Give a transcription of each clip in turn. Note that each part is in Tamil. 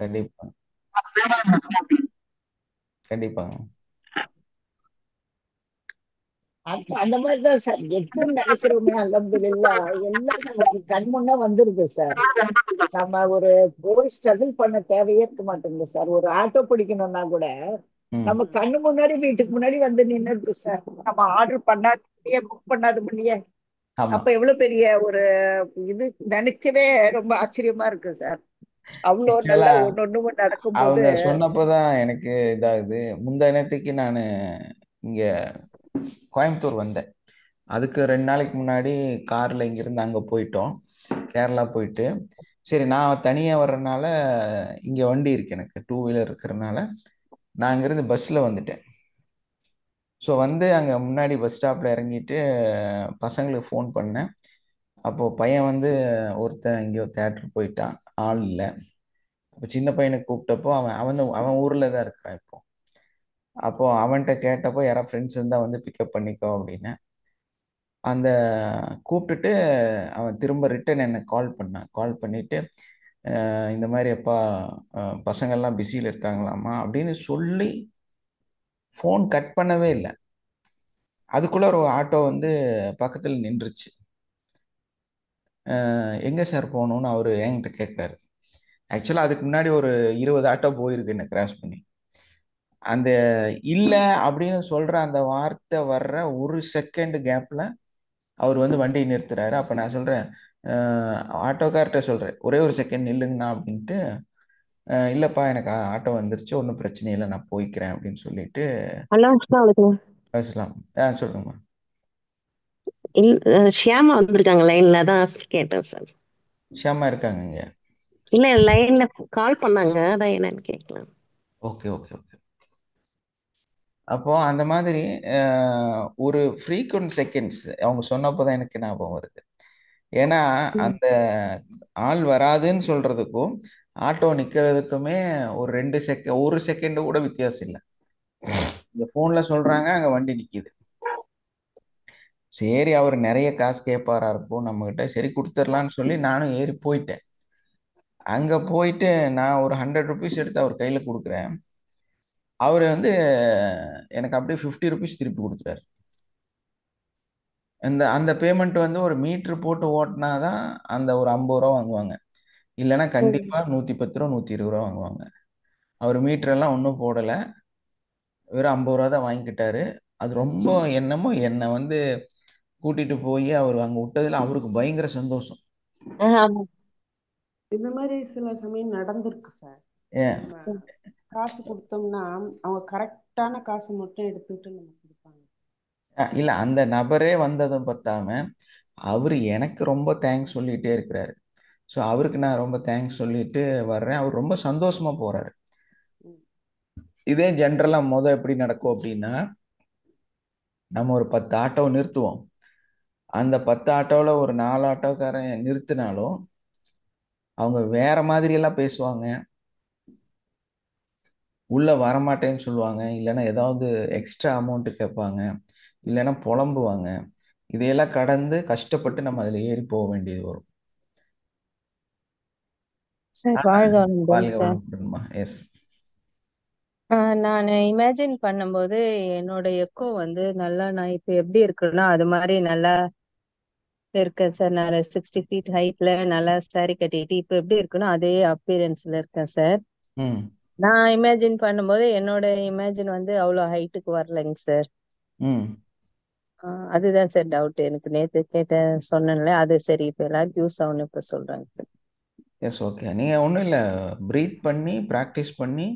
கண்டிப்பா. கண்டிப்பாங்க. அந்த மாதிரிதான் சார் எப்படின்னு நினைக்கிறோமே அல்ஹம்துலில்லாஹ் எல்லாம் நமக்கு கண் முன்ன வந்துருது சார். நம்ம ஒரு போய் ஸ்ட்ரகிள் பண்ண தேவையே இருக்க மாட்டேங்குது சார். ஒரு ஆட்டோ பிடிக்கணும்னா கூட ம். நம்ம கண்ணு முன்னாடி வீட்டுக்கு முன்னாடி வந்து நின்னுடுது சார். நம்ம ஆர்டர் பண்ணாத முடியே புக் பண்ணாத முடியே. ஆமா. அப்ப எவ்வளவு பெரிய ஒரு இது நினைக்கவே ரொம்ப ஆச்சரியமா இருக்கு சார். அவ்வளவு ஆக்சுவலா நல்லா ஒன்னொன்னு நடக்கும்போது. அவங்க சொன்னப்பதான் எனக்கு இதாகுது. முந்தா நேத்துக்கு நான் இங்க கோயம்புத்தூர் வந்தேன். அதுக்கு 2 நாளைக்கு முன்னாடி கார்ல இங்கிருந்து அங்க போயிட்டோம். கேரளா போயிட்டு, சரி நான் தனியா வர்றதுனால இங்க வண்டி இருக்கு, எனக்கு டூ வீலர் இருக்கிறதுனால நான் இங்கிருந்து பஸ்ல வந்துட்டேன். ஸோ வந்து அங்கே முன்னாடி பஸ் ஸ்டாப்பில் இறங்கிட்டு பசங்களுக்கு ஃபோன் பண்ணேன். அப்போது பையன் வந்து ஒருத்தன் எங்கேயோ தேட்டர் போயிட்டான், ஆள் இல்லை. அப்போ சின்ன பையனுக்கு கூப்பிட்டப்போ அவன் அவன் அவன் ஊரில் தான் இருக்கிறான் இப்போ. அப்போது அவன்கிட்ட கேட்டப்போ யாராவது ஃப்ரெண்ட்ஸ் இருந்தால் வந்து பிக்கப் பண்ணிக்கோ அப்படின்னு. அந்த கூப்பிட்டுட்டு அவன் திரும்ப ரிட்டன் என்னை கால் பண்ணான். கால் பண்ணிவிட்டு இந்த மாதிரி அப்பா பசங்கள்லாம் பிஸியில் இருக்காங்களாமா அப்படின்னு சொல்லி ஃபோன் கட் பண்ணவே இல்லை. அதுக்குள்ளே ஒரு ஆட்டோ வந்து பக்கத்தில் நின்றுச்சு. எங்கே சார் போகணுன்னு அவர் என்கிட்ட கேட்குறாரு. ஆக்சுவலாக அதுக்கு முன்னாடி ஒரு 20 ஆட்டோ போயிருக்கு என்ன கிராஸ் பண்ணி. அந்த இல்லை அப்படின்னு சொல்கிற அந்த வார்த்தை வர்ற ஒரு செகண்ட் கேப்பில் அவர் வந்து வண்டியை நிறுத்துறாரு. அப்போ நான் சொல்கிறேன், ஆட்டோக்கார்ட்ட சொல்கிறேன், ஒரே ஒரு செகண்ட் நில்லுங்கண்ணா அப்படின்ட்டு. இல்லைப்பா எனக்கு ஆட்டோ வந்துருச்சு, ஒன்றும் பிரச்சனை இல்லை, நான் போய்க்கிறேன் அப்படின்னு சொல்லிட்டு ஹலோ, அஸ்ஸலாமு அலைக்கும். பேசலாம். சொல்லுங்கம்மா. ஷியாமா வந்திருக்காங்க லைன்ல, தான் கேட்டேன் சார். ஷியாமா இருக்காங்க இங்கே? இல்ல, லைன்ல கால் பண்ணாங்க, அதான் என்னன்னு கேட்கலாம். Okay okay okay. அப்போ அந்த மாதிரி ஒரு ஃப்ரீக்வெண்ட் செகண்ட்ஸ் அவங்க சொன்னப்போ தான் எனக்கு ஞாபகம் வருது. ஏன்னா ம். அந்த ஆள் வராதுன்னு சொல்றதுக்கும் ஆட்டோ நிக்கிறதுக்குமே ஒரு 2 செகண்ட், ஒரு செகண்ட் கூட வித்தியாசம் இல்லை. இந்த போன்ல சொல்றாங்க, அங்க வண்டி நிக்குது. சரி அவர் நிறைய காசு கேட்பாரா இருக்கும் நம்ம கிட்ட, சரி கொடுத்துடலான்னு சொல்லி நானும் ஏறி போயிட்டேன். அங்க போயிட்டு நான் ஒரு 100 ருபீஸ் எடுத்து அவர் கையில கொடுக்குறேன். அவர் வந்து எனக்கு அப்படியே 50 ருபீஸ் திருப்பி கொடுத்துட்டாரு. அந்த அந்த பேமெண்ட் வந்து ஒரு மீட்ரு போட்டு ஓட்டினாதான் அந்த ஒரு 50 ரூபா வாங்குவாங்க. இல்லைன்னா ம். கண்டிப்பா 110 ரூபா 120 ரூபா வாங்குவாங்க. அவர் மீட்டர் எல்லாம் ஒன்றும் போடலை, வெறும் 50 ரூபா தான் வாங்கிக்கிட்டாரு. அது ரொம்ப என்னமோ என்னை வந்து கூட்டிட்டு போய் அவர் அங்க விட்டதுல அவருக்கு பயங்கர சந்தோஷம். ஆமா. இந்த மாதிரி சில சமயம் நடந்திருக்கு சார். ஏன்? நம்ம காசு கொடுத்தோம்னா அவங்க கரெக்டான காசு மட்டும் எடுத்துட்டு நமக்கு கொடுப்பாங்க. இல்ல அந்த நபரே வந்ததும் பத்தாம அவரு எனக்கு ரொம்ப தேங்க்ஸ் சொல்லிட்டே இருக்கிறாரு. ஸோ அவருக்கு நான் ரொம்ப தேங்க்ஸ் சொல்லிட்டு வர்றேன். அவர் ரொம்ப சந்தோஷமா போறாரு. ம். இதே ஜென்ரலா எப்படி நடக்கும் அப்படின்னா, நம்ம ஒரு 10 ஆட்டோ நிறுத்துவோம். அந்த 10 ஆட்டோவில் ஒரு 4 ஆட்டோக்காரன் நிறுத்தினாலும் அவங்க வேற மாதிரி எல்லாம் பேசுவாங்க, உள்ள வரமாட்டேன்னு சொல்லுவாங்க, இல்லைன்னா ஏதாவது எக்ஸ்ட்ரா அமௌண்ட் கேட்பாங்க, இல்லைன்னா புலம்புவாங்க. இதையெல்லாம் கடந்து கஷ்டப்பட்டு நம்ம அதில் ஏறி போக வேண்டியது வரும். சார் வாழ்க வளமுடன் வாழ்க சார். வளமுடன்மா. எஸ். நான் இமேஜின் பண்ணும்போது என்னோட எக்கோ வந்து நல்லா, நான் இப்ப எப்படி இருக்குன்னா அது மாதிரி நல்லா இருக்கேன் சார். நான் 60 ஃபீட் ஹைட்ல நல்லா சாரி கட்டிட்டு இப்ப எப்படி இருக்குன்னா அதே அப்பியரன்ஸ்ல இருக்கேன் சார். ம். நான் இமேஜின் பண்ணும்போது என்னோட இமேஜின் வந்து அவ்வளோ ஹைட்டுக்கு வரலைங்க சார். ம். அதுதான் சார் டவுட். எனக்கு நேத்து கேட்ட சொன்னேன்ல அது சரி, இப்ப எல்லாருக்கும் யூஸ் ஆகும்னு இப்ப சொல்றாங்க சார். எஸ். ஓகே. நீங்கள் ஒன்றும் இல்லை, ப்ரீத் பண்ணி ப்ராக்டிஸ் பண்ணி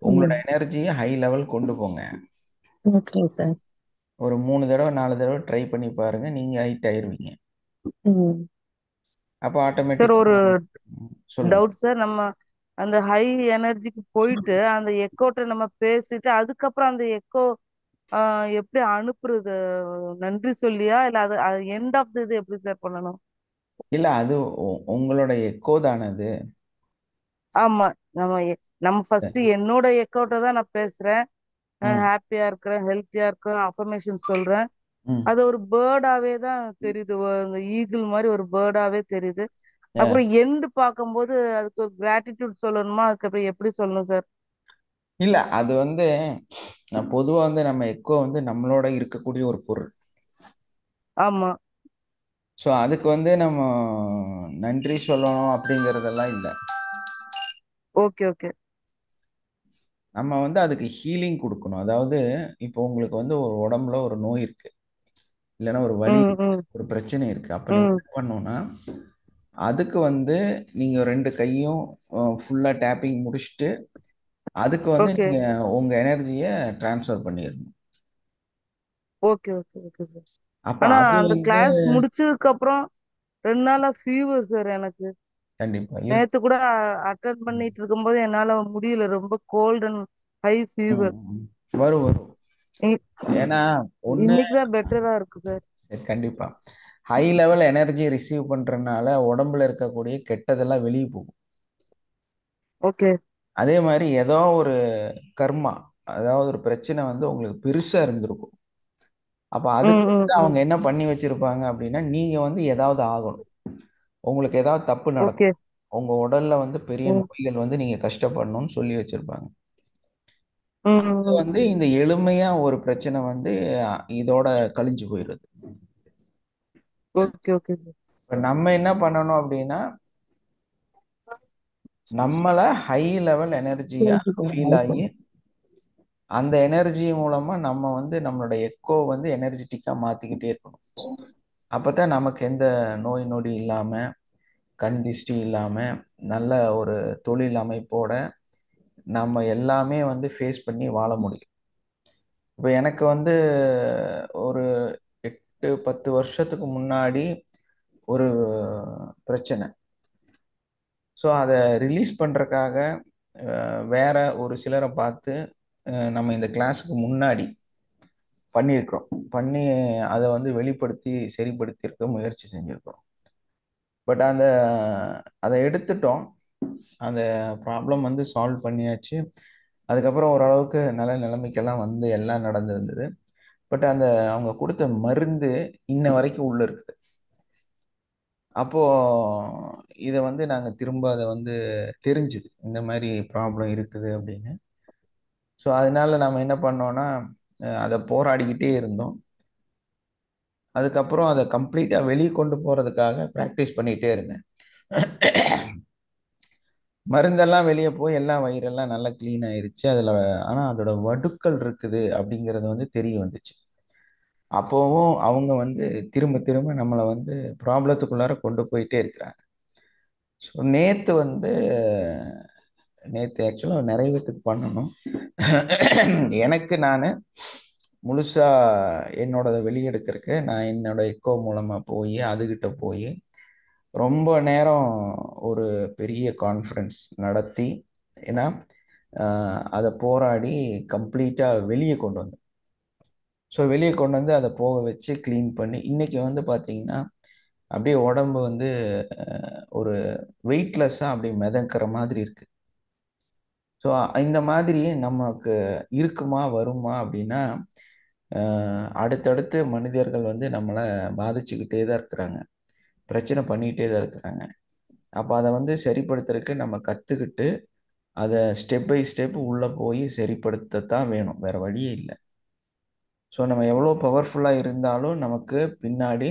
உங்களோட ம். எனர்ஜியை ஹை லெவல் கொண்டு போங்க. ஓகேங்க சார். ஒரு 3 தடவை 4 தடவை ட்ரை பண்ணி பாருங்க, நீங்கள் ஹைட் ஆயிருவீங்க. ம். அப்போ சார் ஆட்டோமேட்டிக். ஒரு சொல்லுங்க. Doubt sir. நம்ம அந்த ஹை எனர்ஜிக்கு போயிட்டு அந்த எக்கோட்ட நம்ம பேசிட்டு அதுக்கப்புறம் அந்த எக்கோ எப்படி அனுப்புறது? நன்றி சொல்லியா இல்ல அது எண்ட் ஆஃப் இது எப்படி சார் பண்ணணும்? இல்லை அது உங்களோட எக்கோ தானே அது. ஆமா. நம்ம நம்ம ஃபர்ஸ்ட் என்னோட எக்கோட்ட தான் நான் பேசுறேன். ம். ஹாப்பியா இருக்கிறேன், ஹெல்த்தியா இருக்கிறேன், அஃபர்மேஷன் சொல்றேன். ம். அது ஒரு பேர்டாவே தான் தெரியுது. இந்த ஈகிள் மாதிரி ஒரு பேர்டாவே தெரியுது. அப்புறம் எண்டு பார்க்கும்போது அதுக்கு கிராட்டிடியூட் சொல்லணுமா, அதுக்கப்புறம் எப்படி சொல்லணும் சார்? இல்ல அது வந்து பொதுவா வந்து நம்ம எக்கோ வந்து நம்மளோட இருக்கக்கூடிய ஒரு பொருள். ஆமா. ஸோ அதுக்கு வந்து நம்ம நன்றி சொல்லணும் அப்படிங்கிறதெல்லாம் இல்லை. Okay okay. நம்ம வந்து அதுக்கு ஹீலிங் கொடுக்கணும். அதாவது இப்போ உங்களுக்கு வந்து ஒரு உடம்புல ஒரு நோய் இருக்கு, இல்லைன்னா ஒரு வலி ம் இருக்கு, ம் ஒரு பிரச்சனை இருக்கு. அப்ப நீங்க ம். என்ன பண்ணணும்னா, அதுக்கு வந்து நீங்க 2 கையும் ஃபுல்லா டேப்பிங் முடிச்சுட்டு அதுக்கு வந்து ஓகே நீங்க உங்க எனர்ஜியை டிரான்ஸ்ஃபர் பண்ணிடணும். Okay okay okay sir. அப்ப ஆனா அது அந்த வந்து கிளாஸ் முடிச்சதுக்கு அப்புறம் 2 நாளா ஃபீவர் சார் எனக்கு. கண்டிப்பா இருக்கு. நேத்து கூட அட்டன் பண்ணிட்டு இருக்கும்போது என்னால முடியல, ரொம்ப கோல்ட் அண்ட் ஹை ஃபீவர். ம். வரும் வரும். ஏன்னா ஒண்ணு இன்னைக்கு தான் பெட்டரா இருக்கு சார். கண்டிப்பா ஹை லெவல் எனர்ஜி ரிசீவ் பண்றதுனால உடம்புல இருக்கக்கூடிய கெட்டதெல்லாம் வெளியே போகும். ஓகே. அதே மாதிரி ஏதோ ஒரு கர்மா, அதாவது ஒரு பிரச்சனை வந்து உங்களுக்கு பெருசா இருந்திருக்கும். அப்ப அதுக்கு ம் ம் வந்து ம். அவங்க என்ன பண்ணி வச்சிருப்பாங்க அப்படின்னா, நீங்க வந்து ஏதாவது ஆகணும், உங்களுக்கு ஏதாவது தப்பு ஓகே. நடக்கும், உங்க உடல்ல வந்து பெரிய ம் நோய்கள் வந்து நீங்க கஷ்டப்படணும்னு சொல்லி வச்சிருப்பாங்க. ம் அது ம் வந்து ம். இந்த எளிமையா ஒரு பிரச்சனை வந்து இதோட கழிஞ்சு போயிடுது. Okay okay sir. இப்ப நம்ம என்ன பண்ணணும் அப்படின்னா, நம்மள ஹை லெவல் எனர்ஜியா ஃபீல் ஆகி அந்த எனர்ஜி மூலமா நம்ம வந்து நம்மளோட எக்கோ வந்து எனர்ஜெட்டிக்கா மாத்திக்கிட்டே இருக்கணும். அப்பதான் நமக்கு எந்த நோய் நொடி இல்லாம, கண் திஷ்டி இல்லாம, நல்ல ஒரு தொழில் அமைப்போட நம்ம எல்லாமே வந்து ஃபேஸ் பண்ணி வாழ முடியும். இப்போ எனக்கு வந்து ஒரு 8-10 வருஷத்துக்கு முன்னாடி ஒரு பிரச்சனை. ஸோ அதை ரிலீஸ் பண்றதுக்காக வேற ஒரு சிலரை பார்த்து நம்ம இந்த கிளாஸுக்கு முன்னாடி பண்ணியிருக்கிறோம். பண்ணி அதை வந்து வெளிப்படுத்தி சரிப்படுத்தியிருக்க முயற்சி செஞ்சுருக்கிறோம். பட் அதை எடுத்துட்டோம். அந்த ப்ராப்ளம் வந்து சால்வ் பண்ணியாச்சு. அதுக்கப்புறம் ஓரளவுக்கு நல்ல நிலைமைக்கெல்லாம் வந்து எல்லாம் நடந்திருந்தது. பட் அவங்க கொடுத்த மருந்து இன்ன வரைக்கும் உள்ள இருக்குது. அப்போ இதை வந்து நாங்கள் திரும்ப அதை வந்து தெரிஞ்சுது இந்த மாதிரி ப்ராப்ளம் இருக்குது அப்படின்னு. ஸோ அதனால நம்ம என்ன பண்ணோம்னா, அதை போராடிக்கிட்டே இருந்தோம். அதுக்கப்புறம் அதை கம்ப்ளீட்டாக வெளியே கொண்டு போகிறதுக்காக ப்ராக்டிஸ் பண்ணிகிட்டே இருந்தேன். மருந்தெல்லாம் வெளியே போய் எல்லாம் வயிறெல்லாம் நல்லா க்ளீன் ஆயிருச்சு அதில். ஆனால் அதோட வடுக்கள் இருக்குது அப்படிங்கிறது வந்து தெரிய வந்துச்சு. அப்போவும் அவங்க வந்து திரும்ப திரும்ப நம்மளை வந்து ப்ராப்ளத்துக்குள்ளார கொண்டு போயிட்டே இருக்கிறாங்க. ஸோ நேற்று ஆக்சுவலாக நிறைவேற்றுக்கு பண்ணணும். எனக்கு நான் முழுசா என்னோட வெளியெடுக்கிறதுக்கு நான் என்னோட எக்கோ மூலமாக போய் அதுகிட்ட போய் ரொம்ப நேரம் ஒரு பெரிய கான்ஃபரன்ஸ் நடத்தி, ஏன்னா அதை போராடி கம்ப்ளீட்டாக வெளியே கொண்டு வந்தேன். ஸோ வெளியே கொண்டு வந்து அதை போக வச்சு க்ளீன் பண்ணி இன்னைக்கு வந்து பார்த்தீங்கன்னா அப்படியே உடம்பு வந்து ஒரு வெயிட்லெஸ்ஸாக அப்படியே மிதக்கிற மாதிரி இருக்கு. ஸோ இந்த மாதிரி நமக்கு இருக்குமா வருமா அப்படின்னா, அடுத்தடுத்து மனிதர்கள் வந்து நம்மளை பாதிச்சுக்கிட்டே தான் இருக்கிறாங்க, பிரச்சனை பண்ணிக்கிட்டே தான் இருக்கிறாங்க. அப்போ அதை வந்து சரிப்படுத்துறதுக்கு நம்ம கற்றுக்கிட்டு அதை ஸ்டெப் பை ஸ்டெப் உள்ளே போய் சரிப்படுத்தத்தான் வேணும், வேற வழியே இல்லை. ஸோ நம்ம எவ்வளோ பவர்ஃபுல்லாக இருந்தாலும் நமக்கு பின்னாடி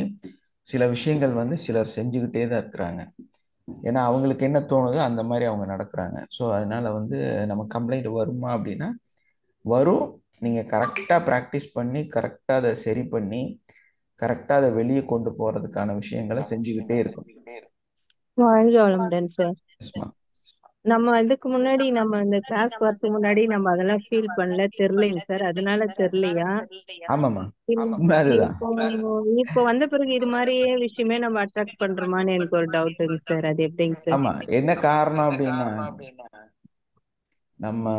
சில விஷயங்கள் வந்து சிலர் செஞ்சுக்கிட்டே தான் இருக்கிறாங்க. ஏன்னா அவங்களுக்கு என்ன தோணுதோ அந்த மாதிரி அவங்க நடக்கிறாங்க. ஸோ அதனால வந்து நம்ம கம்ப்ளைண்ட் வருமா அப்படின்னா வரும். நீங்கள் கரெக்டாக ப்ராக்டிஸ் பண்ணி கரெக்டாக அதை சரி பண்ணி கரெக்டாக அதை வெளியே கொண்டு போகிறதுக்கான விஷயங்களை செஞ்சுக்கிட்டே இருக்கணும். வாழ்க வளமுடன் சார். எஸ்மா. நம்ம அதுக்கு முன்னாடி நம்ம இந்த கிளாஸ் வரதுக்கு முன்னாடி நம்ம அதெல்லாம் ஃபீல் பண்ணல, தெரியலைங்க சார். அதனால தெரியலையா? ஆமாம்மா, இல்ல, உண்மை அதுதான். இப்போ இப்போ வந்த பிறகு இது மாதிரியே விஷயமே நம்ம அட்ராக்ட் பண்றோமான்னு எனக்கு ஒரு டவுட்டுங்க சார். அது எப்படிங்க சார்? ஆமாம், என்ன காரணம் அப்படின்னா நம்ம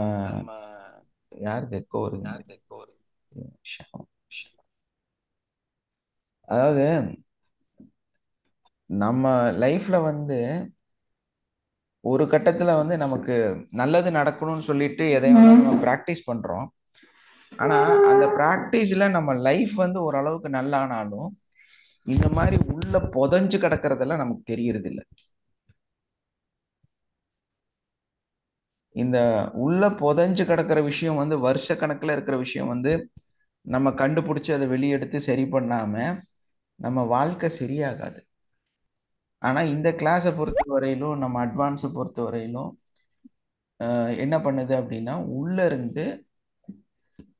யாருக்கு எக்கோ வருதுங்க? அதாவது நம்ம லைஃப்ல வந்து ஒரு கட்டத்துல வந்து நமக்கு நல்லது நடக்கணும்னு சொல்லிட்டு எதையும் நம்ம ப்ராக்டிஸ் பண்றோம். ஆனா அந்த ப்ராக்டிஸ்ல நம்ம லைஃப் வந்து ஓரளவுக்கு நல்லானாலும் இந்த மாதிரி உள்ள புதைஞ்சு கிடக்கிறதெல்லாம் நமக்கு தெரியறது இல்லை. இந்த உள்ள புதைஞ்சு கிடக்கிற விஷயம் வந்து வருஷ கணக்குல இருக்கிற விஷயம் வந்து நம்ம கண்டுபிடிச்சு அதை வெளியெடுத்து சரி பண்ணாம நம்ம வாழ்க்கை சரியாகாது. ஆனா இந்த கிளாஸை பொறுத்த வரையிலும், நம்ம அட்வான்ஸை பொறுத்த வரையிலும் என்ன பண்ணுது அப்படின்னா, உள்ள இருந்து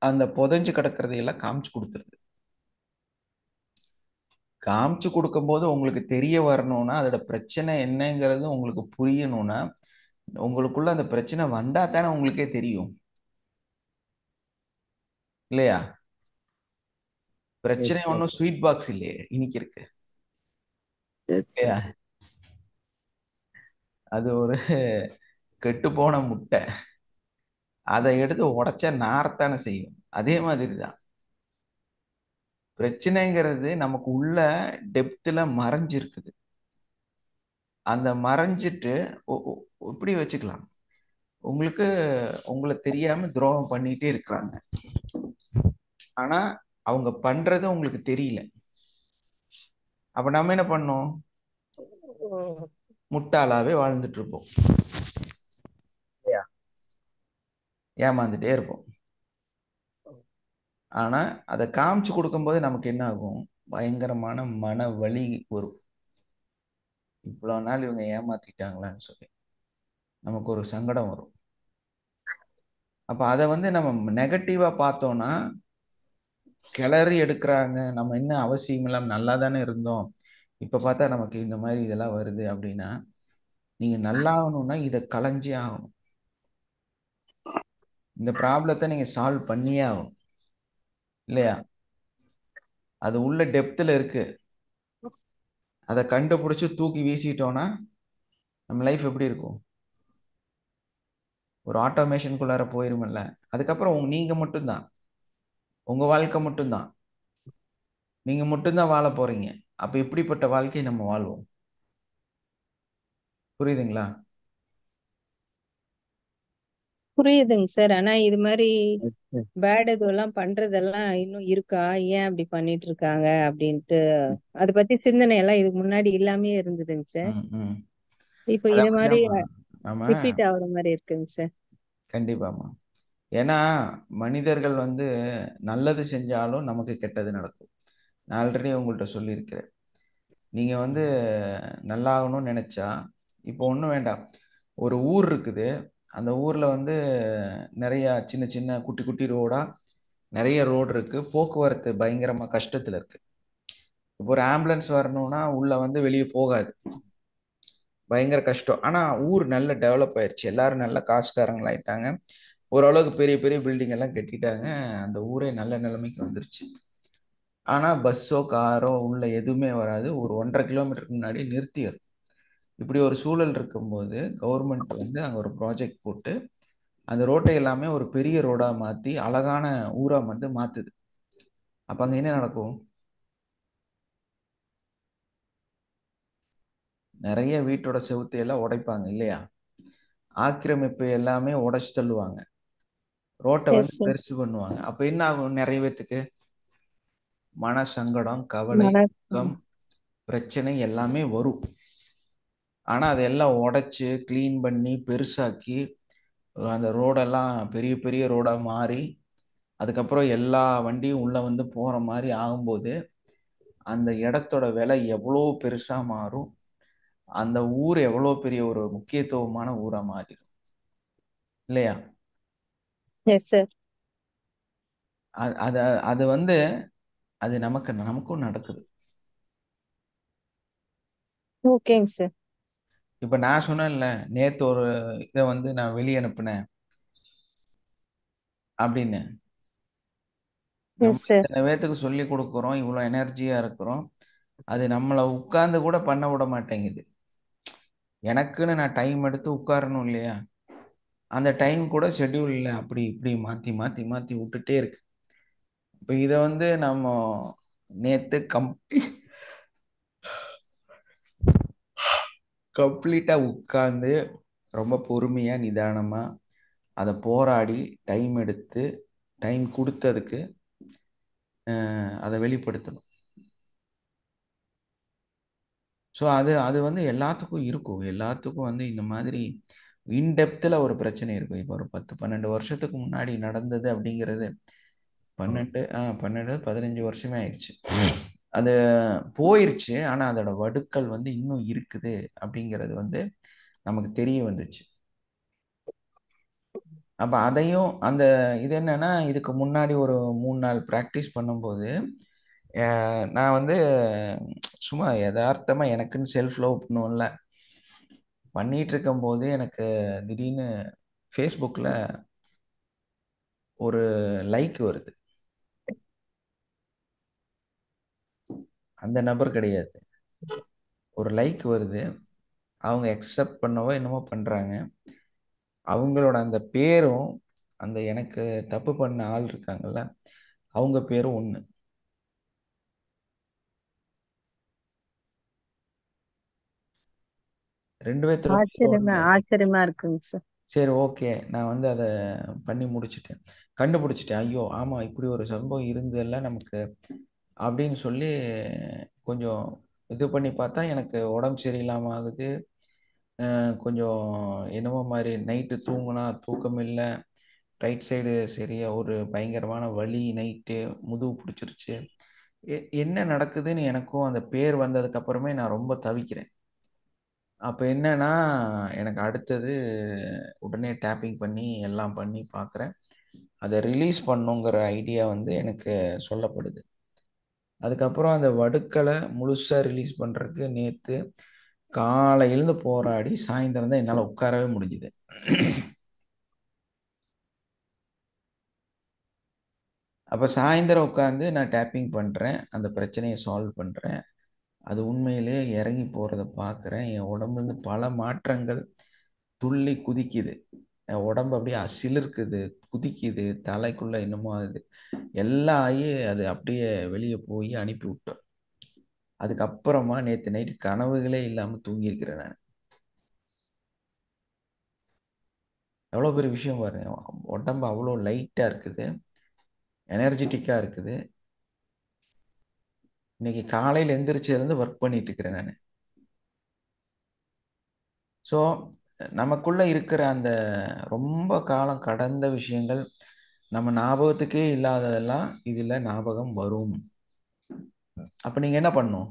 அந்த புதைஞ்சு கிடக்கிறதையெல்லாம் காமிச்சு கொடுத்துருது. காமிச்சு கொடுக்கும்போது உங்களுக்கு தெரிய வரணும்னா, அதோட பிரச்சனை என்னங்கிறது உங்களுக்கு புரியணும்னா, உங்களுக்குள்ள அந்த பிரச்சனை வந்தா தானே உங்களுக்கே தெரியும், இல்லையா? பிரச்சனை Yes, sir. ஒன்றும் ஸ்வீட் பாக்ஸ் இல்லையே, இன்னைக்கு இருக்கு, Yes, sir. இல்லையா? அது ஒரு கெட்டு போன முட்டை. அதை எடுத்து உடைச்சா நாரத்தானே செய்யும். அதே மாதிரி தான் பிரச்சனைங்கிறது நமக்கு உள்ள டெப்த்ல மறைஞ்சிருக்குது. அந்த மறைஞ்சிட்டு இப்படி வச்சுக்கலாம், உங்களுக்கு உங்களை தெரியாம துரோகம் பண்ணிட்டே இருக்கிறாங்க. ஆனா அவங்க பண்றது உங்களுக்கு தெரியல. அப்ப நம்ம என்ன பண்ணோம்? முட்டாளாவே வாழ்ந்துட்டு இருப்போம், இல்லையா? ஏமாந்துட்டே இருப்போம். ஆனா அதை காமிச்சு கொடுக்கும்போது நமக்கு என்ன ஆகும்? பயங்கரமான மன வலி வரும். இவ்வளவு நாள் இவங்க ஏமாத்திட்டாங்களான்னு சொல்லி நமக்கு ஒரு சங்கடம் வரும். அப்ப அதை வந்து நம்ம நெகட்டிவா பார்த்தோம்னா, கிளறி எடுக்கிறாங்க, நம்ம என்ன அவசியம் இல்லாம நல்லா தானே இருந்தோம், இப்ப பார்த்தா நமக்கு இந்த மாதிரி இதெல்லாம் வருது அப்படின்னா, நீங்க நல்லா ஆகணும்னா இதை களைஞ்சே ஆகணும். இந்த ப்ராப்ளத்தை நீங்க சால்வ் பண்ணியே ஆகணும், இல்லையா? அது உள்ள டெப்த்ல இருக்கு. அதை கண்டுபிடிச்சு தூக்கி வீசிட்டோம்னா நம்ம லைஃப் எப்படி இருக்கும்? ஒரு ஆட்டோமேஷனுக்குள்ளார போயிருமில்ல. அதுக்கப்புறம் நீங்க மட்டும்தான், உங்க வாழ்க்கை மட்டும்தான், நீங்க மட்டும்தான் வாழ போறீங்க. அப்ப எப்படிப்பட்ட வாழ்க்கையை நம்ம வாழ்வோம்? புரியுதுங்களா? புரியுதுங்க சார். ஆனா இது மாதிரி Yes, sir. பேட் இதெல்லாம் பண்றதெல்லாம் இன்னும் இருக்கா, ஏன் அப்படி பண்ணிட்டு இருக்காங்க அப்படின்ட்டு அதை பத்தி சிந்தனை எல்லாம் இதுக்கு முன்னாடி இல்லாமே இருந்ததுங்க சார். ம், ம். இப்போ அது இது மாதிரி அப்படிதாம்மா. நம்ம ரிப்பீட் ஆகுற மாதிரி இருக்குங்க சார். கண்டிப்பாம்மா. ஏன்னா மனிதர்கள் வந்து நல்லது செஞ்சாலும் நமக்கு கெட்டது நடக்கும். நான் ஆல்ரெடி உங்கள்கிட்ட சொல்லியிருக்கிறேன். நீங்க வந்து நல்லாகணும்னு நினைச்சா, இப்போ ஒன்றும் வேண்டாம், ஒரு ஊர் இருக்குது, அந்த ஊர்ல வந்து நிறைய சின்ன சின்ன குட்டி குட்டி ரோடா நிறைய ரோடு இருக்கு, போக்குவரத்து பயங்கரமா கஷ்டத்துல இருக்கு. இப்போ ஒரு ஆம்புலன்ஸ் வரணும்னா உள்ள வந்து வெளியே போகாது, பயங்கர கஷ்டம். ஆனா ஊர் நல்ல டெவலப் ஆயிருச்சு, எல்லாரும் நல்ல காசுக்காரங்களாயிட்டாங்க, ஓரளவுக்கு பெரிய பெரிய பில்டிங் எல்லாம் கட்டிட்டாங்க, அந்த ஊரே நல்ல நிலைமைக்கு வந்துருச்சு. ஆனா பஸ்ஸோ காரோ உள்ள எதுவுமே வராது, ஒரு 1.5 கிலோமீட்டருக்கு முன்னாடி நிறுத்திடும். இப்படி ஒரு சூழல் இருக்கும்போது கவர்மெண்ட் வந்து அங்க ஒரு ப்ராஜெக்ட் போட்டு அந்த ரோட்டை எல்லாமே ஒரு பெரிய ரோடா மாத்தி அழகான ஊரா வந்து மாத்துது. அப்ப அங்க என்ன நடக்கும்? நிறைய வீட்டோட செவுத்தை எல்லாம் உடைப்பாங்க, இல்லையா? ஆக்கிரமிப்பு எல்லாமே உடைச்சு தள்ளுவாங்க, ரோட்டை எஸ் வந்து சார். பெருசு பண்ணுவாங்க. அப்ப என்ன ஆகும்? நிறைய பேத்துக்கு மன சங்கடம், கவலை, துக்கம், பிரச்சனை எல்லாமே வரும். ஆனா அதெல்லாம் உடைச்சு கிளீன் பண்ணி பெருசாக்கி அந்த ரோடெல்லாம் பெரிய பெரிய ரோடா மாறி அதுக்கப்புறம் எல்லா வண்டியும் உள்ள வந்து போற மாதிரி ஆகும்போது அந்த இடத்தோட விலை எவ்வளோ பெருசா மாறும், அந்த ஊர் எவ்வளோ பெரிய ஒரு முக்கியத்துவமான ஊரா மாறிடும், இல்லையா? Yes sir. அது அது வந்து அது நமக்கும் நடக்குது. ஓகேங்க சார். இப்ப நான் சொன்னேன்ல, நேத்து ஒரு இதை வந்து நான் வெளியே அனுப்புனேன் அப்படின்னு. நம்ம எஸ் சார். இத்தனை பேத்துக்கு சொல்லி கொடுக்குறோம், இவ்வளோ எனர்ஜியா இருக்கிறோம், அது நம்மளை உட்கார்ந்து கூட பண்ண விட மாட்டேங்குது. எனக்குன்னு நான் டைம் எடுத்து உட்காரணும், இல்லையா? அந்த டைம் கூட ஷெட்யூல் இல்லை, அப்படி இப்படி மாத்தி மாத்தி மாத்தி விட்டுட்டே இருக்கு. இப்போ இதை வந்து நம்ம நேத்து கம்ப்ளீட்டா உட்கார்ந்து ரொம்ப பொறுமையா நிதானமா அதை போராடி டைம் எடுத்து டைம் கொடுத்ததுக்கு அதை வெளிப்படுத்தணும். ஸோ அது அது வந்து எல்லாத்துக்கும் இருக்கும், எல்லாத்துக்கும் வந்து இந்த மாதிரி இன்டெப்த்தில் ஒரு பிரச்சனை இருக்கும். இப்போ ஒரு 10-12 வருஷத்துக்கு முன்னாடி நடந்தது அப்படிங்கிறது 15 வருஷமே ஆயிடுச்சு. அது போயிருச்சு. ஆனால் அதோட வடுக்கள் வந்து இன்னும் இருக்குது அப்படிங்கிறது வந்து நமக்கு தெரிய வந்துச்சு. அப்போ அதையும் இது என்னன்னா, இதுக்கு முன்னாடி ஒரு 3 நாள் ப்ராக்டிஸ் பண்ணும்போது நான் வந்து சும்மா யதார்த்தமாக எனக்குன்னு செல்ஃப் லவ் பண்ணுவோம்ல, பண்ணிட்டு இருக்கும்போது எனக்கு திடீர்னு ஃபேஸ்புக்கில் ஒரு லைக் வருது. அந்த நபர் கிடையாது, ஒரு லைக் வருது. அவங்க அக்செப்ட் பண்ணவோ என்னமோ பண்ணுறாங்க. அவங்களோட அந்த பேரும் அந்த எனக்கு தப்பு பண்ண ஆள் இருக்காங்கல்ல, அவங்க பேரும் ஒன்று. ரெண்டு பேர்த்துல ஆச்சரியமா இருக்குங்க சார். சரி, ஓகே, நான் வந்து அதை பண்ணி முடிச்சிட்டேன், கண்டுபிடிச்சிட்டேன். ஐயோ ஆமாம், இப்படி ஒரு சம்பவம் இருந்ததில்ல நமக்கு அப்படின்னு சொல்லி கொஞ்சம் இது பண்ணி பார்த்தா எனக்கு உடம்பு சரியில்லாமல் ஆகுது. கொஞ்சம் என்னமோ மாதிரி நைட்டு தூங்கினா தூக்கம் இல்லை, ரைட் சைடு சரியா ஒரு பயங்கரமான வலி, நைட்டு முதுகு பிடிச்சிருச்சு. என்ன நடக்குதுன்னு எனக்கும் அந்த பேர் வந்ததுக்கு அப்புறமே நான் ரொம்ப தவிக்கிறேன். அப்போ என்னன்னா, எனக்கு அடுத்தது உடனே டேப்பிங் பண்ணி எல்லாம் பண்ணி பார்க்குறேன். அதை ரிலீஸ் பண்ணுங்கிற ஐடியா வந்து எனக்கு சொல்லப்படுது. அதுக்கப்புறம் அந்த வடுக்களை முழுசாக ரிலீஸ் பண்ணுறதுக்கு நேற்று காலையிலேருந்து போராடி சாயந்தரம் தான் என்னால் உட்காரவே முடிஞ்சுது. அப்போ சாயந்தரம் உட்காந்து நான் டேப்பிங் பண்ணுறேன், அந்த பிரச்சனையை சால்வ் பண்ணுறேன். அது உண்மையிலே இறங்கி போகிறத பார்க்குறேன். என் உடம்புலேருந்து பல மாற்றங்கள் துள்ளி குதிக்குது. என் உடம்பு அப்படியே சிலிர்க்குது, குதிக்குது, தலைக்குள்ளே என்னமோ ஆகுது. எல்லாம் ஆகி அது அப்படியே வெளியே போய் அனுப்பி விட்டோம். அதுக்கப்புறமா நேற்று நைட்டு கனவுகளே இல்லாமல் தூங்கியிருக்கிறேன் நான். எவ்வளோ பெரிய விஷயம் பாருங்க. உடம்பு அவ்வளோ லைட்டாக இருக்குது, எனர்ஜெட்டிக்காக இருக்குது. இன்னைக்கு காலையில் எந்திரிச்சிலேருந்து ஒர்க் பண்ணிட்டு இருக்கிறேன் நான். ஸோ நமக்குள்ளே இருக்கிற அந்த ரொம்ப காலம் கடந்த விஷயங்கள், நம்ம ஞாபகத்துக்கே இல்லாததெல்லாம் இதில் ஞாபகம் வரும். அப்போ நீங்கள் என்ன பண்ணணும்?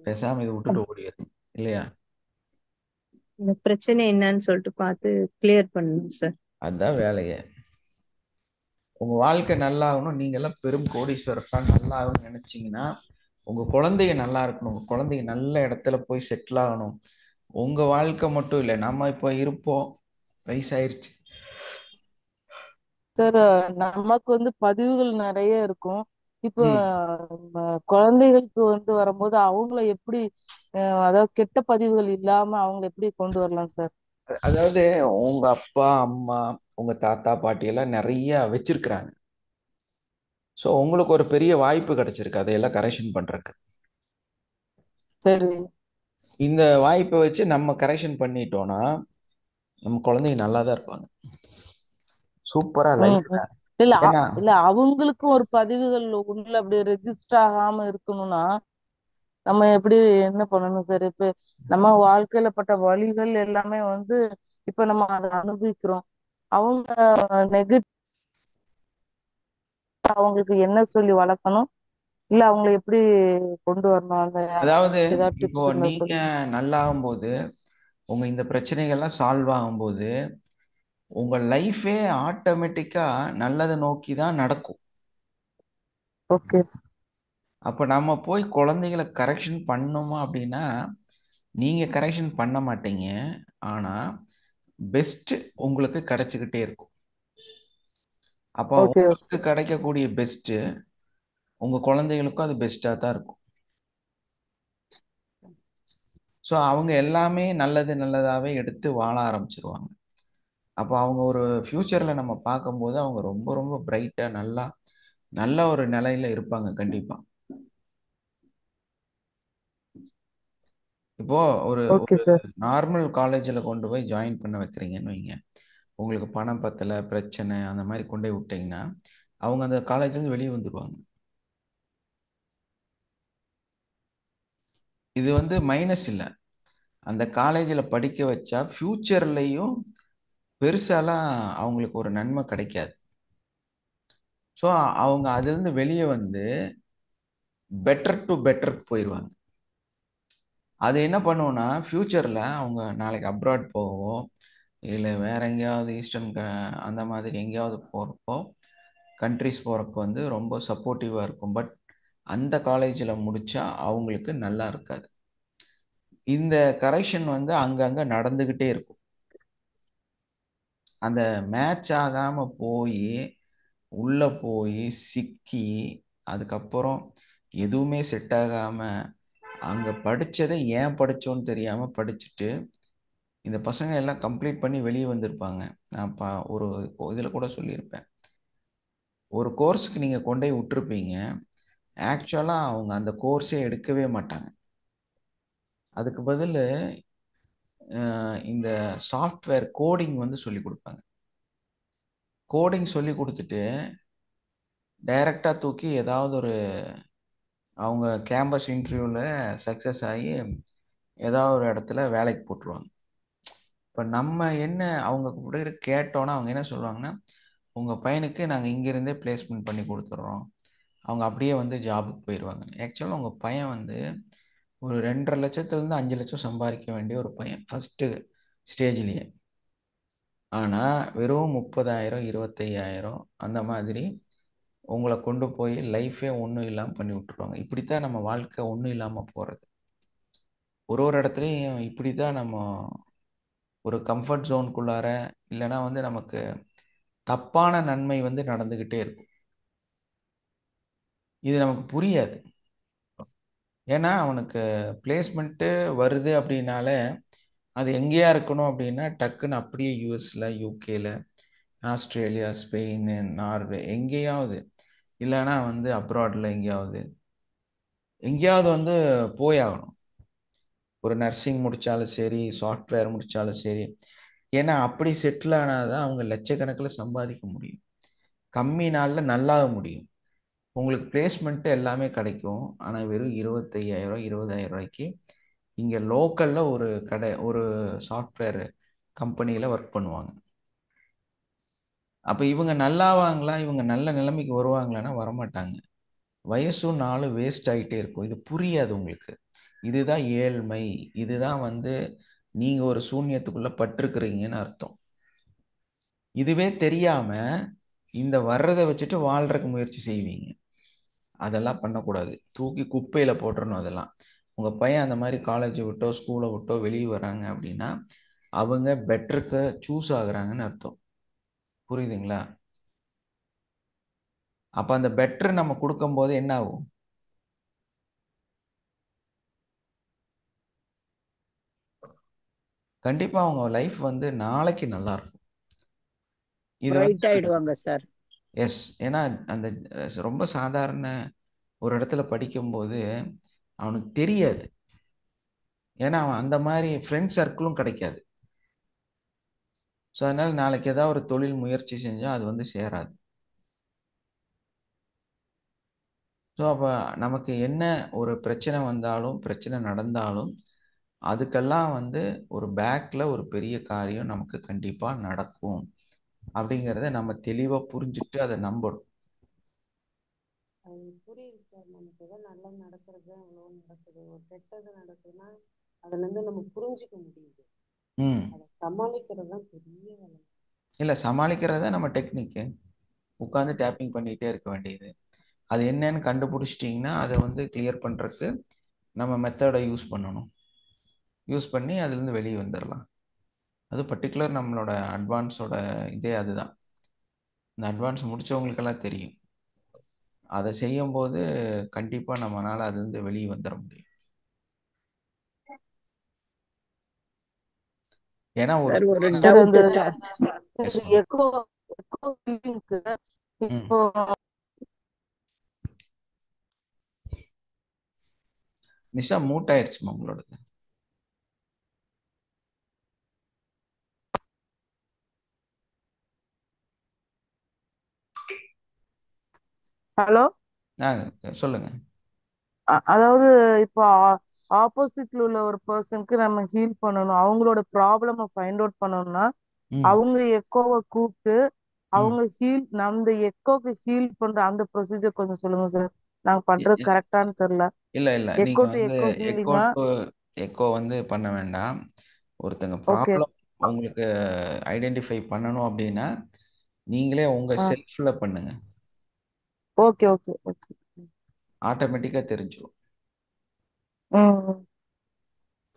பேசாமல் இதை விட்டுட்டு ஓடிடணும் இல்லையா? இந்த பிரச்சனை என்னன்னு சொல்லிட்டு பார்த்து கிளியர் பண்ணணும் சார். அதுதான் வேலையே. உங்கள் வாழ்க்கை நல்லா ஆகணும், நீங்கள் எல்லாம் பெரும் கோடீஸ்வரப்பா நல்லா ஆகணும்னு நினச்சிங்கன்னா, உங்கள் குழந்தைங்க நல்லா இருக்கணும், உங்கள் குழந்தைங்க நல்ல இடத்துல போய் செட்டில் ஆகணும். உங்கள் வாழ்க்கை மட்டும் இல்லை, நம்ம இப்போ இருப்போம், வயசாயிருச்சு. சார், நமக்கு வந்து பதிவுகள் நிறைய இருக்கும். இப்போ குழந்தைகளுக்கு வந்து வரும்போது அவங்கள எப்படி அதாவது கெட்ட பதிவுகள் இல்லாம அவங்க எப்படி கொண்டு வரலாம் சார்? அதாவது உங்க அப்பா அம்மா உங்க தாத்தா பாட்டி எல்லாம் நிறைய வச்சிருக்கிறாங்க. ஸோ உங்களுக்கு ஒரு பெரிய வாய்ப்பு கிடைச்சிருக்கு அதையெல்லாம் கரெக்ஷன் பண்றதுக்கு. சரி. இந்த வாய்ப்பை வச்சு நம்ம கரெக்ஷன் பண்ணிட்டோம்னா நம்ம குழந்தைங்க நல்லா தான் இருப்பாங்க, சூப்பரா லைஃப். இல்ல ஏன்னா இல்ல அவங்களுக்கும் ஒரு பதிவுகள் உள்ள அப்படி ரெஜிஸ்டர் ஆகாம இருக்கணும்னா நம்ம எப்படி என்ன பண்ணணும் சார்? இப்ப நம்ம வாழ்க்கையில பட்ட வழிகள் எல்லாமே வந்து இப்ப நம்ம அதை அனுபவிக்கிறோம். அவங்க நெகட்டிவ் அவங்களுக்கு என்ன சொல்லி வளர்க்கணும், இல்ல அவங்களை எப்படி கொண்டு வரணும், அந்த அதாவது ஏதாவது இப்போ டிப்ஸ் இருந்தா நீங்க சொல்லு. நல்லா ஆகும்போது, உங்க இந்த பிரச்சனைகள்லாம் சால்வ் ஆகும்போது உங்க லைஃபே ஆட்டோமேட்டிக்கா நல்லதை நோக்கி தான் நடக்கும். ஓகே. அப்போ நம்ம போய் குழந்தைகளை கரெக்ஷன் பண்ணோமா அப்படின்னா நீங்க கரெக்ஷன் பண்ண மாட்டீங்க, ஆனா பெஸ்ட் உங்களுக்கு கிடைச்சிக்கிட்டே இருக்கும். அப்போ ஓகே. உங்களுக்கு கிடைக்கக்கூடிய பெஸ்ட் உங்க குழந்தைகளுக்கும் அது பெஸ்டா தான் இருக்கும். ஸோ அவங்க எல்லாமே நல்லது நல்லதாவே எடுத்து வாழ ஆரம்பிச்சிருவாங்க. அப்போ அவங்க ஒரு ஃபியூச்சர்ல நம்ம பார்க்கும்போது அவங்க ரொம்ப ரொம்ப பிரைட்டா நல்லா நல்ல ஒரு நிலையில இருப்பாங்க கண்டிப்பா. இப்போ ஒரு ஓகே சார். நார்மல் காலேஜில் கொண்டு போய் ஜாயின் பண்ண வைக்கிறீங்கன்னு வைங்க, உங்களுக்கு பணம் பத்தலை பிரச்சனை அந்த மாதிரி கொண்டு போய் விட்டீங்கன்னா அவங்க அந்த காலேஜ்லேருந்து வெளியே வந்துடுவாங்க. இது வந்து மைனஸ் இல்லை, அந்த காலேஜில் படிக்க வச்சா ஃப்யூச்சர்லேயும் பெருசாலாம் அவங்களுக்கு ஒரு நன்மை கிடைக்காது. ஸோ அவங்க அதுலேருந்து வெளியே வந்து பெட்டர் டு பெட்டர் போயிடுவாங்க. அது என்ன பண்ணுவோன்னா ஃப்யூச்சரில் அவங்க நாளைக்கு அப்ராட் போகவோ இல்லை வேற எங்கேயாவது ஈஸ்டர்ன் அந்த மாதிரி எங்கேயாவது போகிறப்போ கண்ட்ரிஸ் போகிறக்கு வந்து ரொம்ப சப்போர்ட்டிவாக இருக்கும். பட் அந்த காலேஜில் முடித்தா அவங்களுக்கு நல்லா இருக்காது. இந்த கரெக்ஷன் வந்து அங்கங்கே நடந்துக்கிட்டே இருக்கும். அந்த மேட்ச் ஆகாமல் போய் உள்ளே போய் சிக்கி அதுக்கப்புறம் எதுவுமே செட் ஆகாமல் அங்கே படித்ததை ஏன் படித்தோன்னு தெரியாமல் படிச்சுட்டு இந்த பசங்க எல்லாம் கம்ப்ளீட் பண்ணி வெளியே வந்திருப்பாங்க. நான் ஒரு இதில் கூட சொல்லியிருப்பேன். ஒரு கோர்ஸுக்கு நீங்கள் கொண்டு போய் விட்டுருப்பீங்க, ஆக்சுவலாக அவங்க அந்த கோர்ஸே எடுக்கவே மாட்டாங்க. அதுக்கு பதில் இந்த சாஃப்ட்வேர் கோடிங் வந்து சொல்லி கொடுப்பாங்க. கோடிங் சொல்லி கொடுத்துட்டு டைரெக்டாக தூக்கி ஏதாவது ஒரு அவங்க கேம்பஸ் இன்டர்வியூவில் சக்ஸஸ் ஆகி ஏதாவது ஒரு இடத்துல வேலைக்கு போட்டுருவாங்க. இப்போ நம்ம என்ன அவங்க கூட கேட்டோன்னா அவங்க என்ன சொல்லுவாங்கன்னா, உங்கள் பையனுக்கு நாங்கள் இங்கேருந்தே பிளேஸ்மெண்ட் பண்ணி கொடுத்துட்றோம், அவங்க அப்படியே வந்து ஜாபுக்கு போயிடுவாங்க. ஆக்சுவலாக உங்கள் பையன் வந்து ஒரு 2.5 லட்சத்துலேருந்து 5 லட்சம் சம்பாதிக்க வேண்டிய ஒரு பையன் ஃபஸ்ட்டு ஸ்டேஜ்லேயே. ஆனால் வெறும் 30,000 25,000 அந்த மாதிரி உங்களை கொண்டு போய் லைஃபே ஒன்றும் இல்லாமல் பண்ணி விட்டுருவாங்க. இப்படித்தான் நம்ம வாழ்க்கை ஒன்றும் இல்லாமல் போகிறது. ஒரு இடத்துலையும் இப்படி தான் நம்ம ஒரு கம்ஃபர்ட் ஜோனுக்குள்ளார இல்லைன்னா வந்து நமக்கு தப்பான நன்மை வந்து நடந்துக்கிட்டே இருக்கும். இது நமக்கு புரியாது. ஏன்னா அவனுக்கு பிளேஸ்மெண்ட்டு வருது அப்படின்னாலே அது எங்கேயா இருக்கணும் அப்படின்னா டக்குன்னு அப்படியே யூஎஸில், யூகேல, ஆஸ்திரேலியா, ஸ்பெயின், நார்வே எங்கேயாவது இல்லைன்னா வந்து அப்ராடில் எங்கேயாவது வந்து போயாகணும். ஒரு நர்சிங் முடித்தாலும் சரி, சாஃப்ட்வேர் முடித்தாலும் சரி. ஏன்னா அப்படி செட்டில் ஆனால் தான் அவங்க லட்சக்கணக்கில் சம்பாதிக்க முடியும். கம்மி நாளில் நல்லா முடியும். உங்களுக்கு பிளேஸ்மெண்ட்டு எல்லாமே கிடைக்கும். ஆனால் வெறும் 25,000 20,000 ரூபாய்க்கு இங்கே லோக்கலில் ஒரு சாஃப்ட்வேர் கம்பெனியில் ஒர்க் பண்ணுவாங்க. அப்போ இவங்க நல்லாவாங்களா, இவங்க நல்ல நிலைமைக்கு வருவாங்களான்னா வரமாட்டாங்க. வயசும் நாளும் வேஸ்ட் ஆகிட்டே இருக்கும். இது புரியாது உங்களுக்கு. இதுதான் ஏழ்மை. இதுதான் வந்து நீங்கள் ஒரு சூன்யத்துக்குள்ளே பட்டிருக்கிறீங்கன்னு அர்த்தம். இதுவே தெரியாமல் இந்த வர்றதை வச்சுட்டு வாழ்கிறக்கு முயற்சி செய்வீங்க. அதெல்லாம் பண்ணக்கூடாது. தூக்கி குப்பையில் போட்டுறணும். அதெல்லாம் உங்கள் பையன் அந்த மாதிரி காலேஜை விட்டோ ஸ்கூலை விட்டோ வெளியே வராங்க அப்படின்னா அவங்க பெட்டருக்கு சூஸ் ஆகுறாங்கன்னு அர்த்தம். புரியுதுங்களா? அப்போ அந்த பெட்டர் நம்ம கொடுக்கும்போது என்ன ஆகும்? கண்டிப்பாக அவங்க லைஃப் வந்து நாளைக்கு நல்லா இருக்கும். இது பிரைட் ஆயிடுவாங்க சார். எஸ். ஏன்னா அந்த ரொம்ப சாதாரண ஒரு இடத்துல படிக்கும்போது அவனுக்கு தெரியாது. ஏன்னா அவன் அந்த மாதிரி ஃப்ரெண்ட் சர்க்கிளும் கிடைக்காது. ஸோ அதனால் நாளைக்கு ஏதாவது ஒரு தொழில் முயற்சி செஞ்சால் அது வந்து சேராது. ஸோ அப்போ நமக்கு என்ன ஒரு பிரச்சனை வந்தாலும் பிரச்சனை நடந்தாலும் அதுக்கெல்லாம் வந்து ஒரு பேக்கில் ஒரு பெரிய காரியம் நமக்கு கண்டிப்பாக நடக்கும் அப்படிங்கிறத நம்ம தெளிவாக புரிஞ்சுட்டு அதை நம்பணும். அது புரியுது சார். நமக்கு ஏதோ நல்லது நடக்கிறது அவ்வளோ நடக்குது, ஒரு கெட்டது நடக்குதுன்னா அதுல இருந்து நம்ம புரிஞ்சுக்க முடியுது. அதை சமாளிக்கிறது தான் பெரிய வேலை. இல்லை, சமாளிக்கிறத நம்ம டெக்னிக்கு உட்காந்து டேப்பிங் பண்ணிகிட்டே இருக்க வேண்டியது. அது என்னன்னு கண்டுபிடிச்சிட்டிங்கன்னா அதை வந்து கிளியர் பண்ணுறதுக்கு நம்ம மெத்தடை யூஸ் பண்ணணும். யூஸ் பண்ணி அதுலேருந்து வெளியே வந்துடலாம். அது பர்டிகுலர் நம்மளோட அட்வான்ஸோட இதே அதுதான். இந்த அட்வான்ஸ் முடித்தவங்களுக்கெல்லாம் தெரியும். அதை செய்யும்போது கண்டிப்பாக நம்மளால் அதுலேருந்து வெளியே வந்துட முடியும். ஏன்னா ஒரு டவுட் சார். இப்போ நிஷா மூட் ஆயிடுச்சுமா உங்களோடது? ஹலோ, சொல்லுங்க. அதாவது இப்போ ஆப்போசிட்ல உள்ள ஒரு பர்சனுக்கு நம்ம ஹீல் பண்ணணும், அவங்களோட ப்ராப்ளமை ஃபைண்ட் அவுட் பண்ணணும்னா ம் அவங்க எக்கோவை கூப்பிட்டு ம் அவங்க நம்ம எக்கோக்கு ஹீல் பண்ற அந்த ப்ரொசீஜர் கொஞ்சம் சொல்லுங்க சார். நாங்க இ- பண்றது இ- கரெக்டான்னு தெரியல. இல்ல இல்ல எக்கோ நீங்க டு வந்து எக்கோ எக்கோ ஹீலிங்கா? டு எக்கோ வந்து பண்ண வேண்டாம். ஒருத்தங்க ஓகே. ப்ராப்ளம் உங்களுக்கு ஐடென்டிஃபை பண்ணணும் அப்படின்னா நீங்களே உங்க செல்ஃப்ல பண்ணுங்க, ஓகே ஓகே ஓகே. ஆட்டோமேட்டிக்கா தெரிஞ்சிடும். ம்.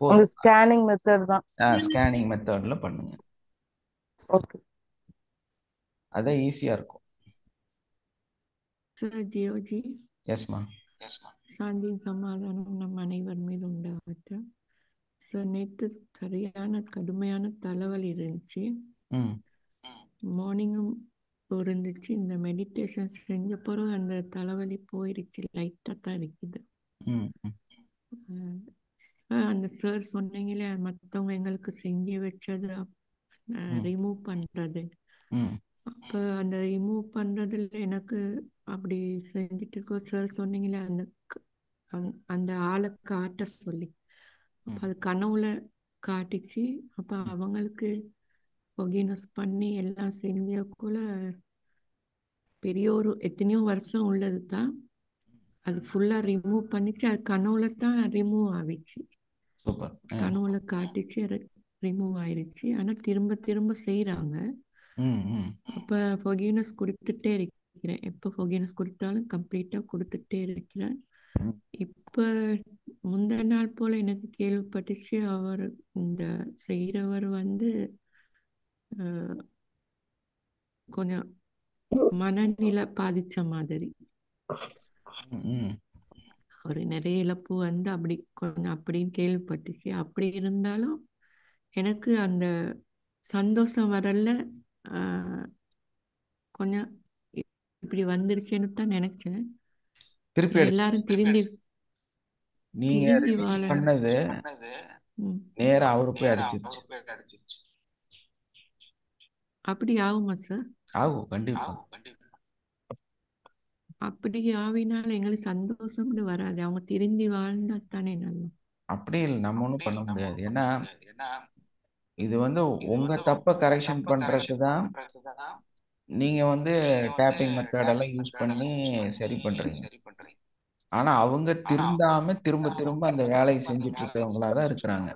அந்த போதும். ஸ்கேனிங் மெத்தட் தான். ஸ்கேனிங் மெத்தட்ல பண்ணுங்க, ஓகே. அதான் ஈஸியா இருக்கும். சார் ஜியோஜி, எஸ்மா. சாந்தியின் சமாதானம் நம் அனைவர் மீது உண்டாகட்டும். சார் நேற்று சரியான கடுமையான தலைவலி இருந்துச்சு. ம் மார்னிங்கும் இருந்துச்சு. இந்த மெடிடேஷன் செஞ்ச பிறகு அந்த தலைவலி போயிருச்சு. லைட்டாக தான் இருக்குது. ம் ம் அந்த சார் சொன்னீங்களே மற்றவங்க எங்களுக்கு செஞ்சு வச்சது ம் ரிமூவ் பண்ணுறது. ம் அப்போ அந்த ரிமூவ் பண்ணுறதுல எனக்கு அப்படி செஞ்சுட்டு இருக்கோ சார் சொன்னீங்களே அந்த ஆளை காட்ட சொல்லி, அப்போ அது கனவுல காட்டிச்சு. அப்போ அவங்களுக்கு ஃபொகிவ்னஸ் பண்ணி எல்லாம் செஞ்சக்குள்ள பெரிய ஒரு எத்தனையோ வருஷம் உள்ளது தான் அது ஃபுல்லாக ரிமூவ் பண்ணிச்சு. அது கனவுல தான் ரிமூவ் ஆகிச்சு. சூப்பர். கனவுல காட்டிச்சு ரிமூவ் ஆயிடுச்சு. ஆனால் திரும்ப திரும்ப செய்கிறாங்க. ம் ம் அப்போ ஃபொகிவ்னஸ் கொடுத்துட்டே இருக்கிறேன். எப்போ ஃபொகிவ்னஸ் கொடுத்தாலும் கம்ப்ளீட்டாக கொடுத்துட்டே இருக்கிறேன். ம். இப்போ முந்தின நாள் போல் எனக்கு கேள்விப்பட்டுச்சு, அவர் இந்த செய்கிறவர் அஹ், கொஞ்சம் மனநிலை பாதிச்ச மாதிரி. ம், ம். அவர் நிறைய இழப்பு அப்படி கொஞ்சம் அப்படின்னு கேள்விப்பட்டுச்சு. அப்படி இருந்தாலும் எனக்கு அந்த சந்தோஷம் வரல. ஆஹ், கொஞ்சம் இப்படி வந்துருச்சுன்னு தான் நினைச்சேன். திருப்பி இனி அடிச்சு எல்லாரும் திருந்தி நீங்க திருந்தி ரிலீஸ் வாழ. பண்ணது ம். நேரா அவரு போய் அடிச்சிருச்சு. அப்படி ஆகுமா சார்? ஆகும், கண்டிப்பா. அப்படி ஆவினால எங்களுக்கு சந்தோஷம்னு வராது. அவங்க திருந்தி வாழ்ந்தா தானே நல்லா. அப்படி இல்லை, நம்ம ஒன்றும் பண்ண முடியாது. ஏன்னா இது வந்து உங்க தப்ப கரெக்ஷன் பண்றதுக்கு தான் நீங்க வந்து டேப்பிங் மெத்தட் எல்லாம் யூஸ் பண்ணி சரி பண்றீங்க. ஆனா அவங்க திருந்தாம திரும்ப திரும்ப அந்த வேலையை செஞ்சுட்டு இருக்கிறவங்களா தான் இருக்கிறாங்க.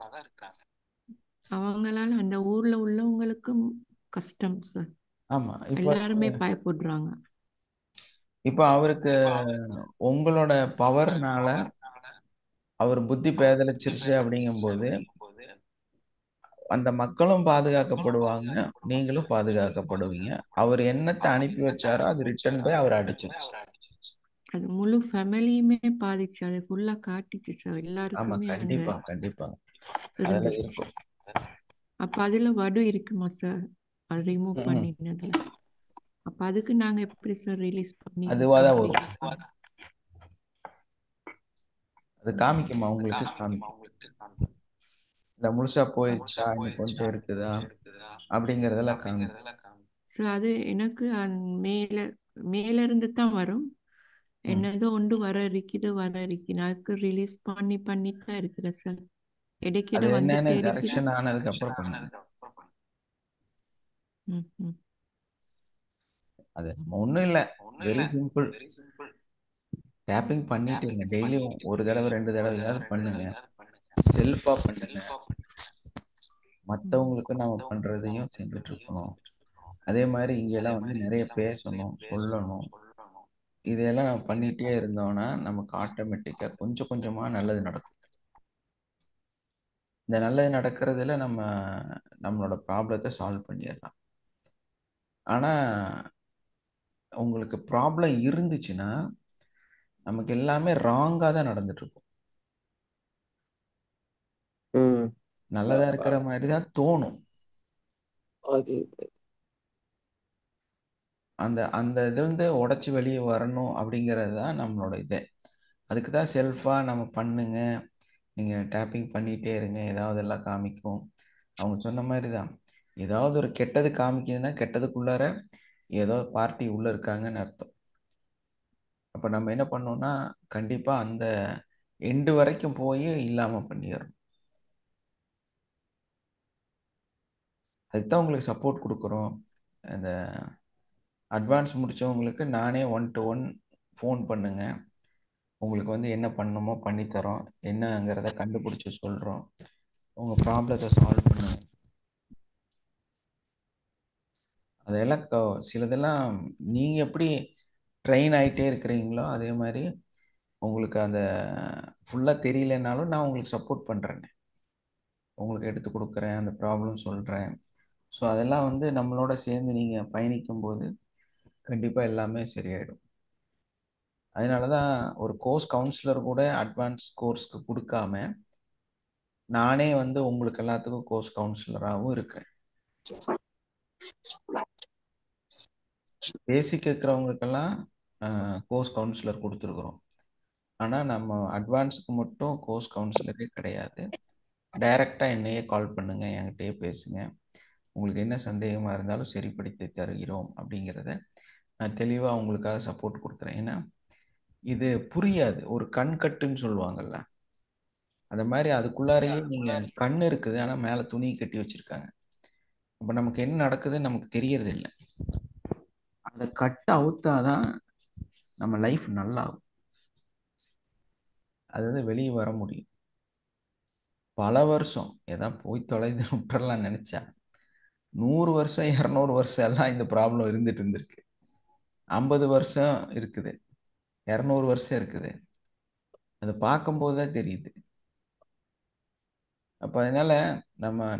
அவங்களால அந்த ஊர்ல உள்ளவங்களுக்கும் கஷ்டம் சார். ஆமா. எல்லாருமே பயப்படுறாங்க. இப்ப அவருக்கு உங்களோட பவர்னால அவர் புத்தி பேதலிச்சிருச்சு அப்படிங்கும்போது அந்த மக்களும் பாதுகாக்கப்படுவாங்க, நீங்களும் பாதுகாக்கப்படுவீங்க. அவர் என்னத்தை அனுப்பி வச்சாரோ அது ரிட்டர்ன் போய் அவர் அடிச்சிருச்சு. அது முழு ஃபேமிலியுமே பாதிச்சு. அது ஃபுல்லா காட்டிச்சு சார். ஆமா, எல்லாருக்குமே அந்த கண்டிப்பா கண்டிப்பா அதெல்லாம் இருந்துச்சு. இருக்கும். அப்ப அதுல வடு இருக்குமா சார்? அது ரிமூவ் ம். பண்ணினதுல. அப்ப அதுக்கு நாங்க எப்படி சார் ரிலீஸ் பண்ணி அதுவாதான் complete வரும். பண்ண- அது காமிக்குமா உங்களுக்கு, காமிக்கும். இந்த முழுசா போயிடுச்சா, இன்னும் கொஞ்சம் இருக்குதா அப்படிங்கறதெல்லாம் காமிக்கும். சார் அது எனக்கு மேல மேல இருந்து தான் வரும். ம். என்னதோ ஒன்று வர இருக்குது. அதுக்கு ரிலீஸ் பண்ணி தான் இருக்கிறேன் சார். இடைக்கிட அது என்னன்னு வந்துட்டே இருக்குது. கரெக்ஷன் ஆனதுக்கு அப்புறம் பண்ணுங்க. ம், ம். அது நம்ம ஒண்ணும் இல்ல, வெரி சிம்பிள். டேப்பிங் பண்ணிட்டீங்க, டெய்லியும் ஒரு தடவை 2 தடவையாவது பண்ணுங்க, செல்ஃபா பண்ணுங்க. மற்றவங்களுக்கு நம்ம பண்றதையும் செஞ்சுட்டு இருக்கணும். அதே மாதிரி இங்கெல்லாம் வந்து நிறைய பேசணும், சொல்லணும். இதையெல்லாம் நம்ம பண்ணிட்டே இருந்தோம்னா நமக்கு ஆட்டோமேட்டிக்கா கொஞ்சம் கொஞ்சமா நல்லது நடக்கும். இந்த நல்லது நடக்கிறதுல நம்ம நம்மளோட ப்ராப்ளத்தை சால்வ் பண்ணிடலாம். ஆனா உங்களுக்கு ப்ராப்ளம் இருந்துச்சுன்னா நமக்கு எல்லாமே ராங்கா தான் நடந்துட்டு இருக்கும். ம். நல்லதா இருக்கிற மாதிரி தான் தோணும். அது அந்த அந்த இதுலேருந்து உடச்சி வெளியே வரணும் அப்படிங்கிறது தான் நம்மளோட இது. அதுக்கு தான் செல்ஃபாக நம்ம பண்ணுங்க, நீங்கள் டேப்பிங் பண்ணிகிட்டே இருங்க, ஏதாவது எல்லாம் காமிக்கும். அவங்க சொன்ன மாதிரி தான், ஏதாவது ஒரு கெட்டது காமிக்குதுன்னா கெட்டதுக்குள்ளார ஏதோ பார்ட்டி உள்ளே இருக்காங்கன்னு அர்த்தம். அப்போ நம்ம என்ன பண்ணோம்னா கண்டிப்பாக அந்த எண்டு வரைக்கும் போய் இல்லாம பண்ணிடுறோம். அதுக்கு தான் உங்களுக்கு சப்போர்ட் கொடுக்குறோம். அந்த அட்வான்ஸ் முடிச்சவங்களுக்கு நானே 1 to 1 ஃபோன் பண்ணுங்க, உங்களுக்கு வந்து என்ன பண்ணணுமோ பண்ணித்தரோம், என்னங்கிறத கண்டுபிடிச்சி சொல்கிறோம், உங்கள் ப்ராப்ளத்தை சால்வ் பண்ணுங்க. அதெல்லாம் சிலதெல்லாம் நீங்கள் எப்படி ட்ரெயின் ஆகிட்டே இருக்கிறீங்களோ அதே மாதிரி உங்களுக்கு அந்த ஃபுல்லாக தெரியலனாலும் நான் உங்களுக்கு சப்போர்ட் பண்ணுறேன், உங்களுக்கு எடுத்து கொடுக்குறேன், அந்த ப்ராப்ளம் சொல்கிறேன். ஸோ அதெல்லாம் வந்து நம்மளோட சேர்ந்து நீங்கள் பயணிக்கும்போது கண்டிப்பாக எல்லாமே சரியாயிடும். அதனால தான் ஒரு கோர்ஸ் கவுன்சிலர் கூட அட்வான்ஸ் கோர்ஸ்க்கு கொடுக்காம நானே வந்து உங்களுக்கு எல்லாத்துக்கும் கோர்ஸ் கவுன்சிலராகவும் இருக்கிறேன். பேசிக் இருக்கிறவங்களுக்கெல்லாம் கோர்ஸ் கவுன்சிலர் கொடுத்துருக்குறோம். ஆனால் நம்ம அட்வான்ஸுக்கு மட்டும் கோர்ஸ் கவுன்சிலரே கிடையாது. டைரெக்டாக என்னையே கால் பண்ணுங்கள், என்கிட்டயே பேசுங்க, உங்களுக்கு என்ன சந்தேகமாக இருந்தாலும் சரிப்படுத்தி தருகிறோம் அப்படிங்கிறத நான் தெளிவாக உங்களுக்காக சப்போர்ட் கொடுக்குறேன். ஏன்னா இது புரியாது, ஒரு கண் கட்டுன்னு சொல்லுவாங்கல்ல, அந்த மாதிரி அதுக்குள்ளாரையே நீங்கள் கண் இருக்குது ஆனால் மேலே துணி கட்டி வச்சுருக்காங்க. அப்போ நமக்கு என்ன நடக்குதுன்னு நமக்கு தெரியறது இல்லை. அதை கட்ட அவுத்தாதான் நம்ம லைஃப் நல்லா ஆகும். அது வந்து வெளியே வர முடியும். பல வருஷம் ஏதாவது போய் தொலைந்து விட்டுறலாம் நினச்சா 100 வருஷம் 200 வருஷம் எல்லாம் இந்த ப்ராப்ளம் இருந்துட்டு இருந்திருக்கு. 50 வருஷம் இருக்குது, 200 வருஷம் இருக்குது. அதை பார்க்கும்போது தான் தெரியுது. அப்போ அதனால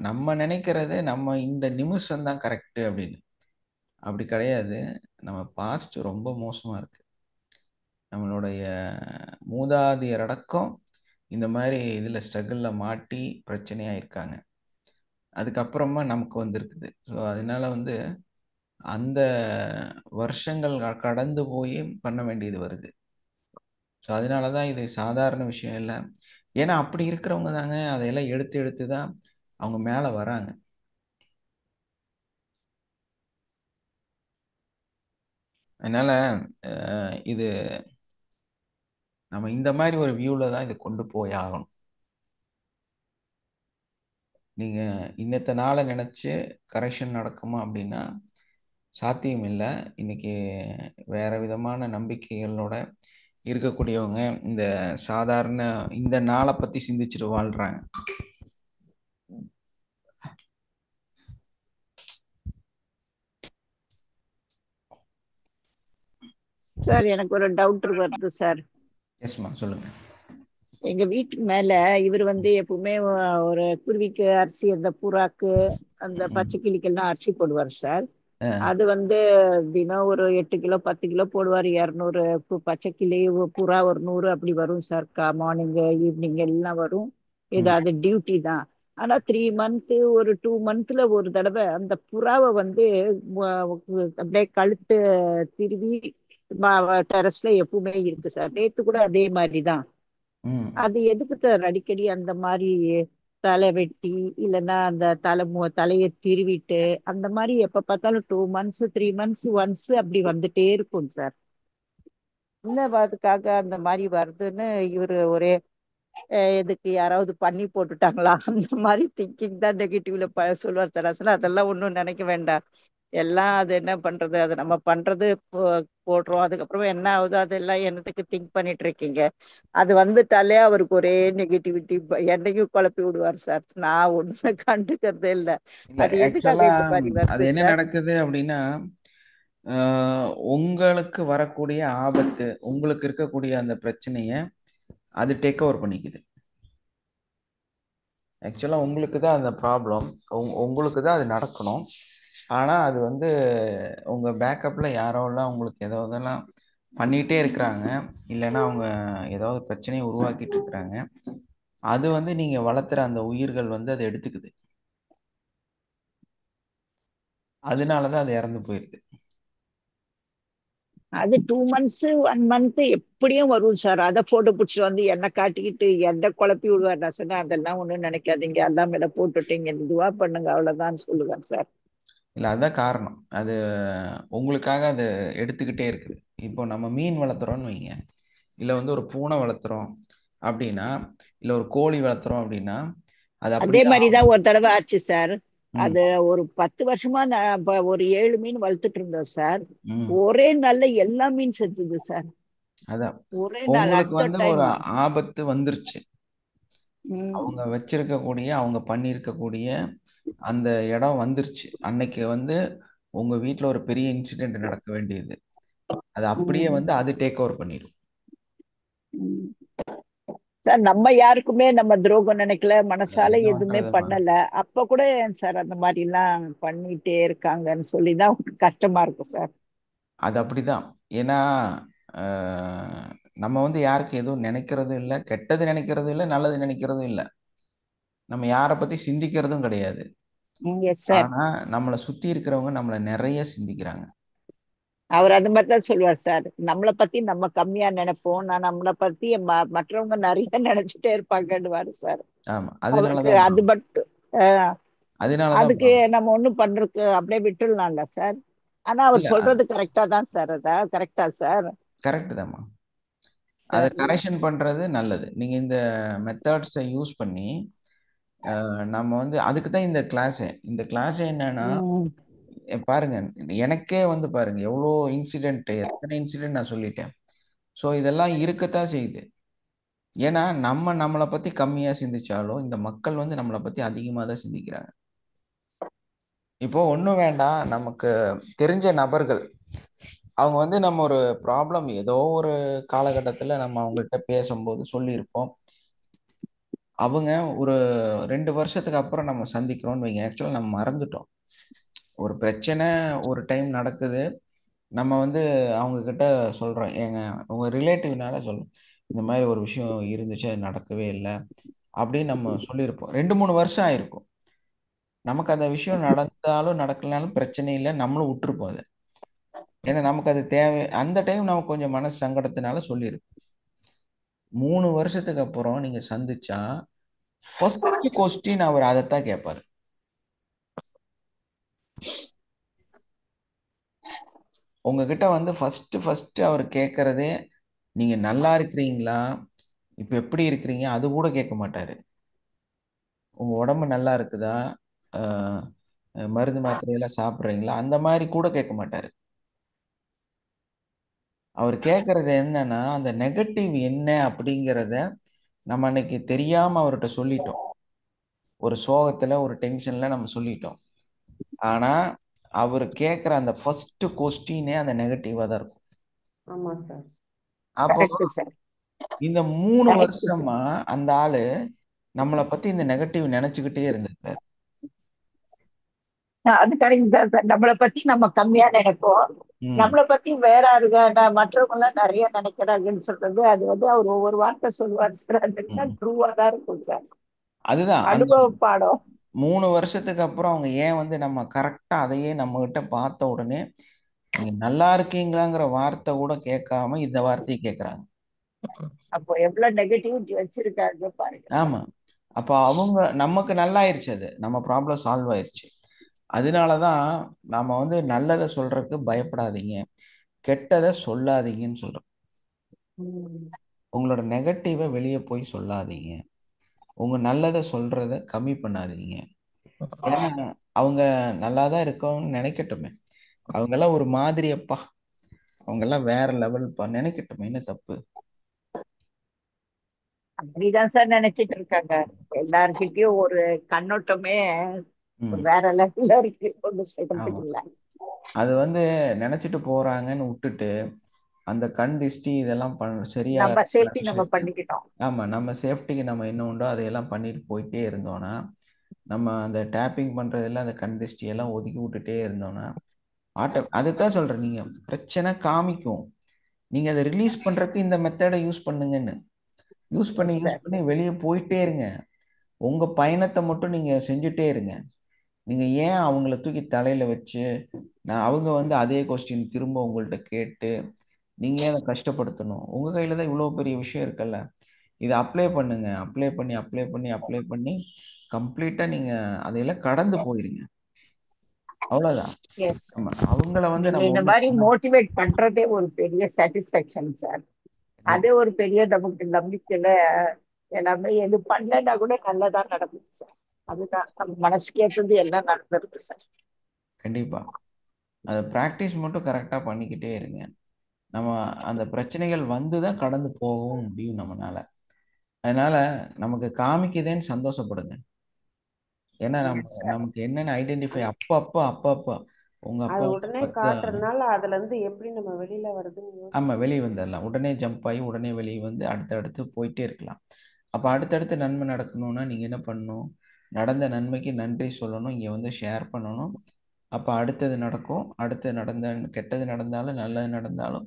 நம்ம நினைக்கிறது நம்ம இந்த நிமிஷம் தான் கரெக்டு அப்படின்னு. அப்படி கிடையாது. நம்ம பாஸ்ட் ரொம்ப மோசமாக இருக்கு. நம்மளுடைய மூதாதையர் அடக்கம் இந்த மாதிரி இதில் ஸ்ட்ரகிளில் மாட்டி பிரச்சனையாக இருக்காங்க. அதுக்கப்புறமா நமக்கு வந்திருக்குது. ஸோ அதனால வந்து அந்த வருஷங்கள் கடந்து போய் பண்ண வேண்டியது வருது. ஸோ அதனால தான் இது சாதாரண விஷயம் இல்லை. ஏன்னா அப்படி இருக்கிறவங்க தாங்க அதையெல்லாம் எடுத்து எடுத்து தான் அவங்க மேலே வராங்க. அதனால இது நம்ம இந்த மாதிரி ஒரு வியூவில் தான் இதை கொண்டு போய் ஆகணும். நீங்கள் இன்னத்த நாளை நினச்சி கரெக்ஷன் நடக்குமா அப்படின்னா சாத்தியம் இல்லை. இன்னைக்கு வேற விதமான நம்பிக்கைகளோட இருக்கக்கூடியவங்க இந்த சாதாரண இந்த நாளை பற்றி சிந்திச்சுட்டு வாழ்கிறாங்க. சார் எனக்கு ஒரு டவுட் வருது சார். எஸ்மா, சொல்லுங்க. எங்க வீட்டுக்கு மேல இவர் வந்து எப்பவுமே ஒரு குருவிக்கு அரிசி, அந்த புறாக்கு, அந்த பச்சை கிளிக்கெல்லாம் அரிசி போடுவார் சார். அது வந்து தினம் ஒரு 8 கிலோ 10 கிலோ போடுவார். 200 பச்சை கிளி, புறா ஒரு 100 அப்படி வரும் சார். மார்னிங் ஈவினிங் எல்லாம் வரும். இது அது டியூட்டி தான். ஆனா 3 மந்த் ஒரு 2 மந்த்ல ஒரு தடவை அந்த புறாவை வந்து அப்படியே கழுத்து திருவி டெரஸ்ல எப்பவுமே இருக்கு சார். நேத்து கூட அதே மாதிரிதான். அது எதுக்கு சார் அடிக்கடி அந்த மாதிரி தலை வெட்டி இல்லைன்னா அந்த தலையை திருவிட்டு அந்த மாதிரி எப்ப பார்த்தாலும் 2 மந்த்ஸ் 3 மந்த்ஸ் ஒன்ஸ் அப்படி வந்துட்டே இருக்கும் சார். என்ன அதுக்காக அந்த மாதிரி வருதுன்னு இவரு ஒரே எதுக்கு யாராவது பண்ணி போட்டுட்டாங்களா அந்த மாதிரி திங்கிங் தான் நெகட்டிவ்ல சொல்லுவார் சார். அசல அதெல்லாம் ஒன்றும் நினைக்க வேண்டாம். எல்லாம் அது என்ன பண்றது, அது நம்ம பண்றது போடுறோம். அதுக்கப்புறம் என்ன ஆகுதோ அதெல்லாம் என்னத்துக்கு திங்க் பண்ணிட்டு இருக்கீங்க. அது வந்துட்டாலே அவருக்கு ஒரே நெகட்டிவிட்டி, என்னையும் குழப்பி விடுவார் சார். நான் ஒண்ணுமே கண்டுக்கிறதே இல்லை. இல்லை, அது எதுக்காக ஆக்சுவலா இந்த மாதிரி அது வருது என்ன சார்? நடக்குது அப்படின்னா உங்களுக்கு வரக்கூடிய ஆபத்து, உங்களுக்கு இருக்கக்கூடிய அந்த பிரச்சனையை அது டேக் ஓவர் பண்ணிக்குது. ஆக்சுவலாக உங்களுக்கு தான் அந்த ப்ராப்ளம், உங்களுக்கு தான் அது நடக்கணும். ஆனால் அது வந்து உங்கள் பேக்கப்பில் யாரோலாம் உங்களுக்கு ஏதாவதெல்லாம் பண்ணிகிட்டே இருக்கிறாங்க, இல்லைன்னா அவங்க ஏதாவது பிரச்சனையை உருவாக்கிட்டு இருக்கிறாங்க. அது வந்து நீங்கள் வளர்த்துற அந்த உயிர்கள் வந்து அதை எடுத்துக்குது. அதனால தான் அது இறந்து போயிடுது. அது 2 மந்த்ஸ் 1 மந்த் எப்படியும் வரும் சார். அதை போட்டோ பிடிச்சிட்டு வந்து என்ன காட்டிக்கிட்டு என்ன குழப்பி விடுவார். நான் சொன்னேன் அதெல்லாம் ஒண்ணும் நினைக்காதீங்க, எல்லாம் மேல போட்டுட்டீங்க, இதுவா பண்ணுங்க அவ்வளவுதான் சொல்லுவேன் சார். இல்லை, அதுதான் காரணம். அது உங்களுக்காக அது எடுத்துக்கிட்டே இருக்குது. இப்போ நம்ம மீன் வளர்த்துறோன்னு வைங்க, இல்லை வந்து ஒரு பூனை வளர்த்துறோம், அப்படின்னா, இல்ல ஒரு கோழி வளர்த்துறோம் அப்படின்னா அது அதே அப்படிதான் மாதிரிதான் ஆகும். ஒரு தடவை ஆச்சு சார். ம் அது ஒரு 10 வருஷமா நான் ஒரு 7 மீன் வளர்த்துட்டு இருந்தோம் சார். ம் ஒரே நாள்ல எல்லா மீன் செத்துது சார். அதான் ஒரே நாள் உங்களுக்கு அட் வந்து டைம். ஒரு ஆபத்து வந்துருச்சு. அவங்க வச்சிருக்கக்கூடிய அவங்க பண்ணியிருக்கக்கூடிய அந்த இடம் வந்துருச்சு. அன்னைக்கு வந்து உங்க வீட்ல ஒரு பெரிய இன்சிடென்ட் நடக்க வேண்டியது. அது அப்படியே வந்து அது டேக் ஓவர் பண்ணிடும். சார் நம்ம யாருக்குமே நம்ம துரோகம் நினைக்கல, மனசால என்ன எதுவுமே பண்றதுமா? பண்ணல. அப்ப கூட ஏன் சார் அந்த மாதிரி எல்லாம் பண்ணிட்டே இருக்காங்கன்னு சொல்லிதான் கஷ்டமா இருக்கும் சார். அது அப்படிதான். ஏன்னா அஹ், நம்ம வந்து யாருக்கு எதுவும் நினைக்கிறதும் இல்லை, கெட்டது நினைக்கிறதும் இல்லை, நல்லது நினைக்கிறதும் இல்லை. நம்ம யாரை பத்தி சிந்திக்கிறதும் கிடையாது. Yes sir. ஆனா நம்மளை சுத்தி இருக்கிறவங்க நம்மளை நிறைய சிந்திக்கிறாங்க. அவர் அது மாதிரிதான் சொல்லுவார் சார். நம்மளை பத்தி நம்ம கம்மியா நினைப்போம், நான் நம்மளை பத்தி மற்றவங்க நிறைய நினைச்சிட்டே இருப்பாங்கன்னு சார். ஆமா, அவருக்கு அதனாலதான் அது மட்டும் அதனாலதான் அதுக்கு நம்ம ஒண்ணும் பண்றதுக்கு அப்படியே விட்டுடலாம்ல சார். ஆனா அவர் இல்ல சொல்றது கரெக்டா தான் சார். கரெக்டா சார். கரெக்ட் தான்மா. அதை கரெக்ஷன் பண்றது நல்லது. நீங்க இந்த மெத்தட்ஸை யூஸ் பண்ணி நம்ம வந்து அதுக்கு தான் இந்த கிளாஸ் என்னன்னா பாருங்க, எனக்கே வந்து பாருங்க எவ்வளோ இன்சிடென்ட், எத்தனை இன்சிடென்ட் நான் சொல்லிட்டேன். ஸோ இதெல்லாம் இருக்கத்தான் செய்யுது. ஏன்னா நம்மளை பத்தி கம்மியா சிந்திச்சாலும் இந்த மக்கள் வந்து நம்மளை பத்தி அதிகமாக தான் சிந்திக்கிறாங்க. இப்போ ஒன்றும் வேண்டாம், நமக்கு தெரிஞ்ச நபர்கள் அவங்க வந்து நம்ம ஒரு ப்ராப்ளம் ஏதோ ஒரு காலகட்டத்தில் நம்ம அவங்கள்ட்ட பேசும்போது சொல்லியிருப்போம். அவங்க ஒரு 2 வருஷத்துக்கு அப்புறம் நம்ம சந்திக்கிறோம்னு வைங்க, ஆக்சுவலாக நம்ம மறந்துட்டோம். ஒரு பிரச்சனை ஒரு டைம் நடக்குது, நம்ம வந்து அவங்க கிட்ட சொல்றோம், ஏங்க உங்க ரிலேட்டிவ்னால சொல்றோம், இந்த மாதிரி ஒரு விஷயம் இருந்துச்சு, அது நடக்கவே இல்லை அப்படின்னு நம்ம சொல்லியிருப்போம். 2-3 வருஷம் ஆயிருக்கும். நமக்கு அந்த விஷயம் நடந்தாலும் நடக்கலனாலும் பிரச்சனை இல்லை, நம்மளும் விட்டுருப்போம் அதை. ஏன்னா நமக்கு அது தேவை. அந்த டைம் நமக்கு கொஞ்சம் மனசு சங்கடத்தினால சொல்லியிருப்போம். 3 வருஷத்துக்கு அப்புறம் நீங்க சந்திச்சா ஃபர்ஸ்ட் கொஸ்டின் அவர் அதைத்தான் கேட்பாரு. உங்ககிட்ட வந்து ஃபர்ஸ்ட் அவர் கேட்கறதே, நீங்க நல்லா இருக்கிறீங்களா, இப்ப எப்படி இருக்கிறீங்க, அது கூட கேட்க மாட்டாரு. உங்க உடம்பு நல்லா இருக்குதா, அஹ், மருந்து மாத்திரையெல்லாம் சாப்பிட்றீங்களா, அந்த மாதிரி கூட கேட்க மாட்டாரு. அவர் கேட்கறது என்னன்னா அந்த நெகட்டிவ் என்ன அப்படிங்கிறத நம்ம அன்னைக்கு தெரியாம அவர்கிட்ட சொல்லிட்டோம். ஒரு சோகத்துல ஒரு டென்ஷன்ல நம்ம சொல்லிட்டோம். ஆனா அவர் கேட்கிற அந்த ஃபர்ஸ்ட் கொஸ்டினே அந்த நெகட்டிவா தான் இருக்கும். ஆமா சார். அப்போ கரெக்ட் சார். இந்த 3 கரெக்ட் சார். வருஷமா அந்த ஆளு நம்மளை பத்தி இந்த நெகட்டிவ் நினைச்சுக்கிட்டே இருந்திருக்காரு. அது கரெக்ட் தான் சார். நம்மளை பத்தி நம்ம கம்மியா நினைப்போம், ம் நம்மளை பத்தி வேற மற்றவங்க எல்லாம் நிறைய நினைக்கிறாங்கன்னு சொல்றது அது அவர் ஒவ்வொரு வார்த்தை சொல்லுவார் சார். அதுதான் ம் ட்ரூவா தான் இருக்கும் சார். அதுதான் அந்த அனுபவ பாடம். 3 வருஷத்துக்கு அப்புறம் அவங்க ஏன் வந்து நம்ம கரெக்டா அதையே நம்ம கிட்ட பார்த்த உடனே நீங்க நல்லா இருக்கீங்களாங்கிற வார்த்தை கூட கேட்காம இந்த வார்த்தையை கேட்கறாங்க. அப்போ எவ்வளவு நெகட்டிவிட்டி வச்சிருக்காங்க பாருங்க சார். ஆமா, அப்போ அவங்க நமக்கு நல்லாயிருச்சு, அது நம்ம ப்ராப்ளம் சால்வ் ஆயிருச்சு. அதனாலதான் நாம வந்து நல்லதை சொல்றதுக்கு பயப்படாதீங்க, கெட்டதை சொல்லாதீங்கன்னு சொல்றோம். உங்களோட நெகட்டிவை வெளியே போய் சொல்லாதீங்க, உங்க நல்லதை சொல்றத கம்மி பண்ணாதீங்க. ஏன்னா அவங்க நல்லாதான் இருக்கவங்கன்னு நினைக்கட்டுமே, அவங்க எல்லாம் ஒரு மாதிரியப்பா, அவங்க எல்லாம் வேற லெவல்ப்பா நினைக்கட்டுமே, என்ன தப்பு? அப்படிதான் சார் நினைச்சிட்டு இருக்காங்க. எல்லார்கிட்டயும் ஒரு கண்ணோட்டமே ம் வேற லெவல்ல இருக்கு, ஒண்ணு ஆமா, சொல்றதுக்கு இல்ல. அது வந்து நினைச்சிட்டு போறாங்கன்னு விட்டுட்டு அந்த கண் திஷ்டி இதெல்லாம் சரியா நம்ம சேஃப்டி நம்ம நினைச்சிட்டு, பண்ணிக்கிட்டோம். ஆமா நம்ம சேஃப்டிக்கு நம்ம என்ன உண்டோ அதையெல்லாம் பண்ணிட்டு போயிட்டே இருந்தோம்னா, நம்ம அந்த டேப்பிங் பண்றதெல்லாம் அந்த கண் திஷ்டி எல்லாம் ஒதுக்கி விட்டுட்டே இருந்தோம்னா அதுதான் சொல்றேன், நீங்க பிரச்சனை காமிக்கும், நீங்க அதை ரிலீஸ் பண்றதுக்கு இந்த மெத்தடை யூஸ் பண்ணுங்கன்னு. யூஸ் பண்ணி யூஸ் சார். பண்ணி வெளியே போயிட்டே இருங்க. உங்க பயணத்தை மட்டும் நீங்க செஞ்சுட்டே இருங்க. நீங்க ஏன் அவங்கள தூக்கி தலையில வச்சு அவங்க வந்து அதே கொஸ்டின் திரும்ப உங்கள்ட்ட கேட்டு நீங்க ஏன் அதை கஷ்டப்படுத்தணும்? உங்க கையில தான் இவ்வளவு பெரிய விஷயம் இருக்குல்ல, இதை அப்ளை பண்ணுங்க. அப்ளை பண்ணி கம்ப்ளீட்டா நீங்க அதையெல்லாம் கடந்து போயிருங்க. அவ்வளவுதான். Yes sir. ஆமா, அவங்கள வந்து நீங்க நம்ம இந்த ஒண்ணும் மாதிரி மோட்டிவேட் பண்றதே ஒரு பெரிய சாட்டிஸ்பாக்சன் சார். அதே ஒரு பெரிய நமக்கு நம்பிக்கையில எல்லாமே எது பண்ணலன்னா கூட நல்லதா நடக்குது சார். அதுதான் நம்ம மனசு கேட்டது எல்லாம் நடந்திருக்கு சார். கண்டிப்பா அதை ப்ராக்டிஸ் மட்டும் கரெக்டாக பண்ணிக்கிட்டே இருங்க. நம்ம அந்த பிரச்சனைகள் வந்து தான் கடந்து போகவும் முடியும் நம்மனால. அதனால நமக்கு காமிக்குதேன்னு சந்தோஷப்படுங்க. ஏன்னா நமக்கு என்னென்ன ஐடென்டிஃபை அப்பப்போ உங்க அது அப்பா உடனே 10 காட்டுறதுனால அதுல இருந்து எப்படி நம்ம வெளியில வர்றதுன்னு ஆமாம் வெளியே வந்துடலாம். உடனே ஜம்ப் ஆகி உடனே வெளியே வந்து அடுத்தடுத்து போயிட்டே இருக்கலாம். அப்போ அடுத்தடுத்து நன்மை நடக்கணும்னா நீங்கள் என்ன பண்ணணும்? நடந்த நன்மைக்கு நன்றி சொல்லணும். இங்கே வந்து ஷேர் பண்ணணும். அப்போ அடுத்தது நடக்கும். கெட்டது நடந்தாலும் நல்லது நடந்தாலும்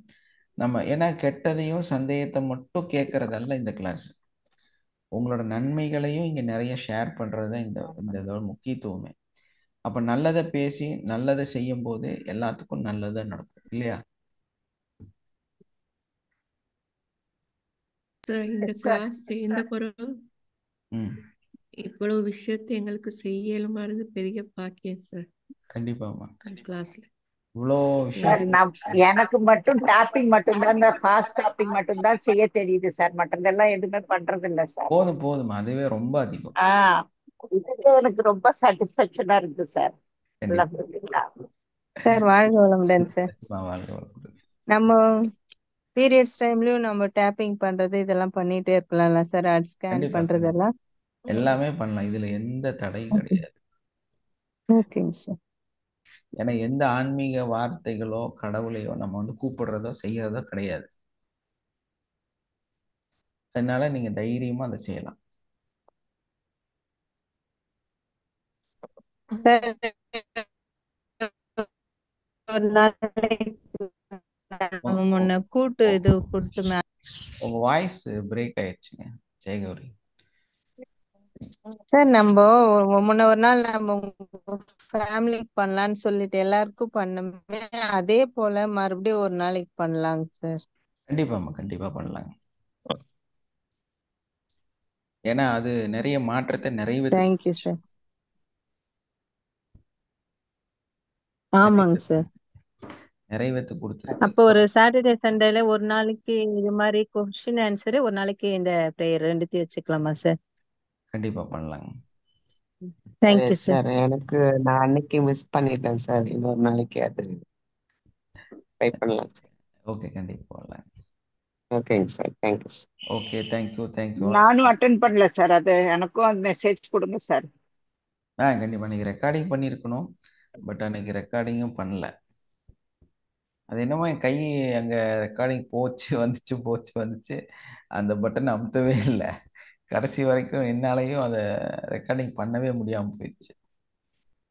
நம்ம ஏன்னா கெட்டதையும் சந்தேகத்தை மட்டும் கேட்கறதல்ல இந்த கிளாஸ். உங்களோட நன்மைகளையும் இங்கே நிறைய ஷேர் பண்ணுறது தான் இந்த இதோட முக்கியத்துவமே. அப்போ நல்லதை பேசி நல்லதை செய்யும் போது எல்லாத்துக்கும் நல்லதாக நடக்கும் இல்லையா? சார் இந்த சார் கிளாஸ் சேர்ந்த பிறகு ம் இவ்வளவு விஷயத்தை எங்களுக்கு செய்யலுமாறது பெரிய பாக்கியம் சார். கண்டிப்பாம்மா. கிளாஸ்ல இவ்வளோ சார் விஷயம் எனக்கு மட்டும் டாப்பிங் மட்டும்தான், இந்த ஃபாஸ்ட் டாப்பிங் மட்டும்தான் செய்ய தெரியுது சார். மற்றதெல்லாம் எதுவுமே பண்றது இல்ல சார். போதும் அதுவே ரொம்ப அதிகம். இதுக்கு எனக்கு ரொம்ப சாட்டிஸ்பேக்ஷனா இருக்கு சார். கண்டிப்பா சார் வாழ்க வளமுடன் சார். வாழ்க வளமுடன். நம்ம பீரியட்ஸ் டைம்லயும் நம்ம டேப்பிங் பண்றது இதெல்லாம் பண்ணிட்டே இருக்கலாம்ல சார்? ஸ்கேன் கண்டிப்பா பண்றதெல்லாம் எல்லாமே பண்ணலாம். இதுல எந்த தடையும் கிடையாது. ஓகேங்க சார். ஏன்னா எந்த ஆன்மீக வார்த்தைகளோ கடவுளையோ நம்ம வந்து கூப்பிடுறதோ செய்யறதோ கிடையாது. அதனால நீங்க தைரியமா அதை செய்யலாம். ஒரு நாளைக்கு முன்ன கூட்டு இது கொடுத்து உங்க வாய்ஸ் பிரேக் ஆயிடுச்சுங்க ஜெயகௌரி. சார் நம்ம முன்ன ஒரு நாள் நம்ம ஃபேமிலிக்கு பண்ணலான்னு சொல்லிட்டு எல்லாருக்கும் பண்ணுமே, அதே போல மறுபடியும் ஒரு நாளைக்கு பண்ணலாங்க சார். கண்டிப்பா பண்ணலாங்க. ஏன்னா அது நிறைய மாற்றத்தை தேங்க்யூ சார். ஆமாங்க சார். நிறைவேற்றி கொடுத்துருக்கு. அப்போ ஒரு சாட்டர்டே சண்டேல ஒரு நாளைக்கு இது மாதிரி கொஸ்டின் ஆன்சரு, ஒரு நாளைக்கு இந்த ப்ரேயர் ரெண்டுத்தையும் வச்சுக்கலாமா சார்? கண்டிப்பா பண்ணலாங்க. Thank you sir. சார் எனக்கு நான் அன்னைக்கு மிஸ் பண்ணிட்டேன் சார். இன்னொரு நாளைக்கு அது ட்ரை பண்ணலாம் சார். ஓகே கண்டிப்பா பண்ணலாம். ஓகேங்க சார். தேங்க்யூ. Okay thank you. நானும் அட்டென்ட் பண்ணல சார். அது எனக்கும் மெசேஜ் கொடுங்க சார். கண்டிப்பா நீங்க ரெக்கார்டிங் பண்ணியிருக்கணும். பட் அன்னைக்கு ரெக்கார்டிங்கும் பண்ணல. அது என்னமோ என் கை அங்கே ரெக்கார்டிங் வந்துச்சு அந்த பட்டன் அமுத்தவே இல்லை. கடைசி வரைக்கும் என்னாலையும் அதை ரெக்கார்டிங் பண்ணவே முடியாமல் போயிடுச்சு.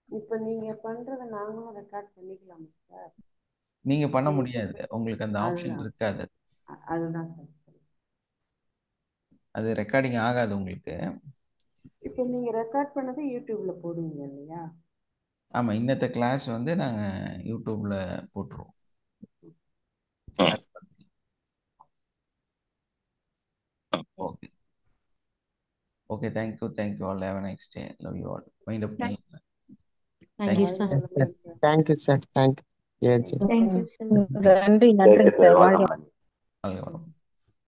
இப்ப நீங்க பண்றத நாங்களும் ரெக்கார்ட் பண்ணிக்கலாமா சார்? நீங்க பண்ண முடியாது, உங்களுக்கு அந்த ஆப்ஷன் இருக்காது. அதுதான் சார். அது ரெக்கார்டிங் ஆகாது உங்களுக்கு. இப்போ நீங்க ரெக்கார்ட் பண்ணதை யூடியூப்ல போடுவீங்க இல்லையா? ஆமா, இன்னத்த கிளாஸ் வந்து நாங்க யூடியூப்ல போட்டுருவோம். Okay okay thank you all. Have a nice day. Love you all. Wind up playing. Thank you, sir. Thank you sir. Thank you. Thank you, sir. நன்றி சார். வாழ்க வளமுடன்.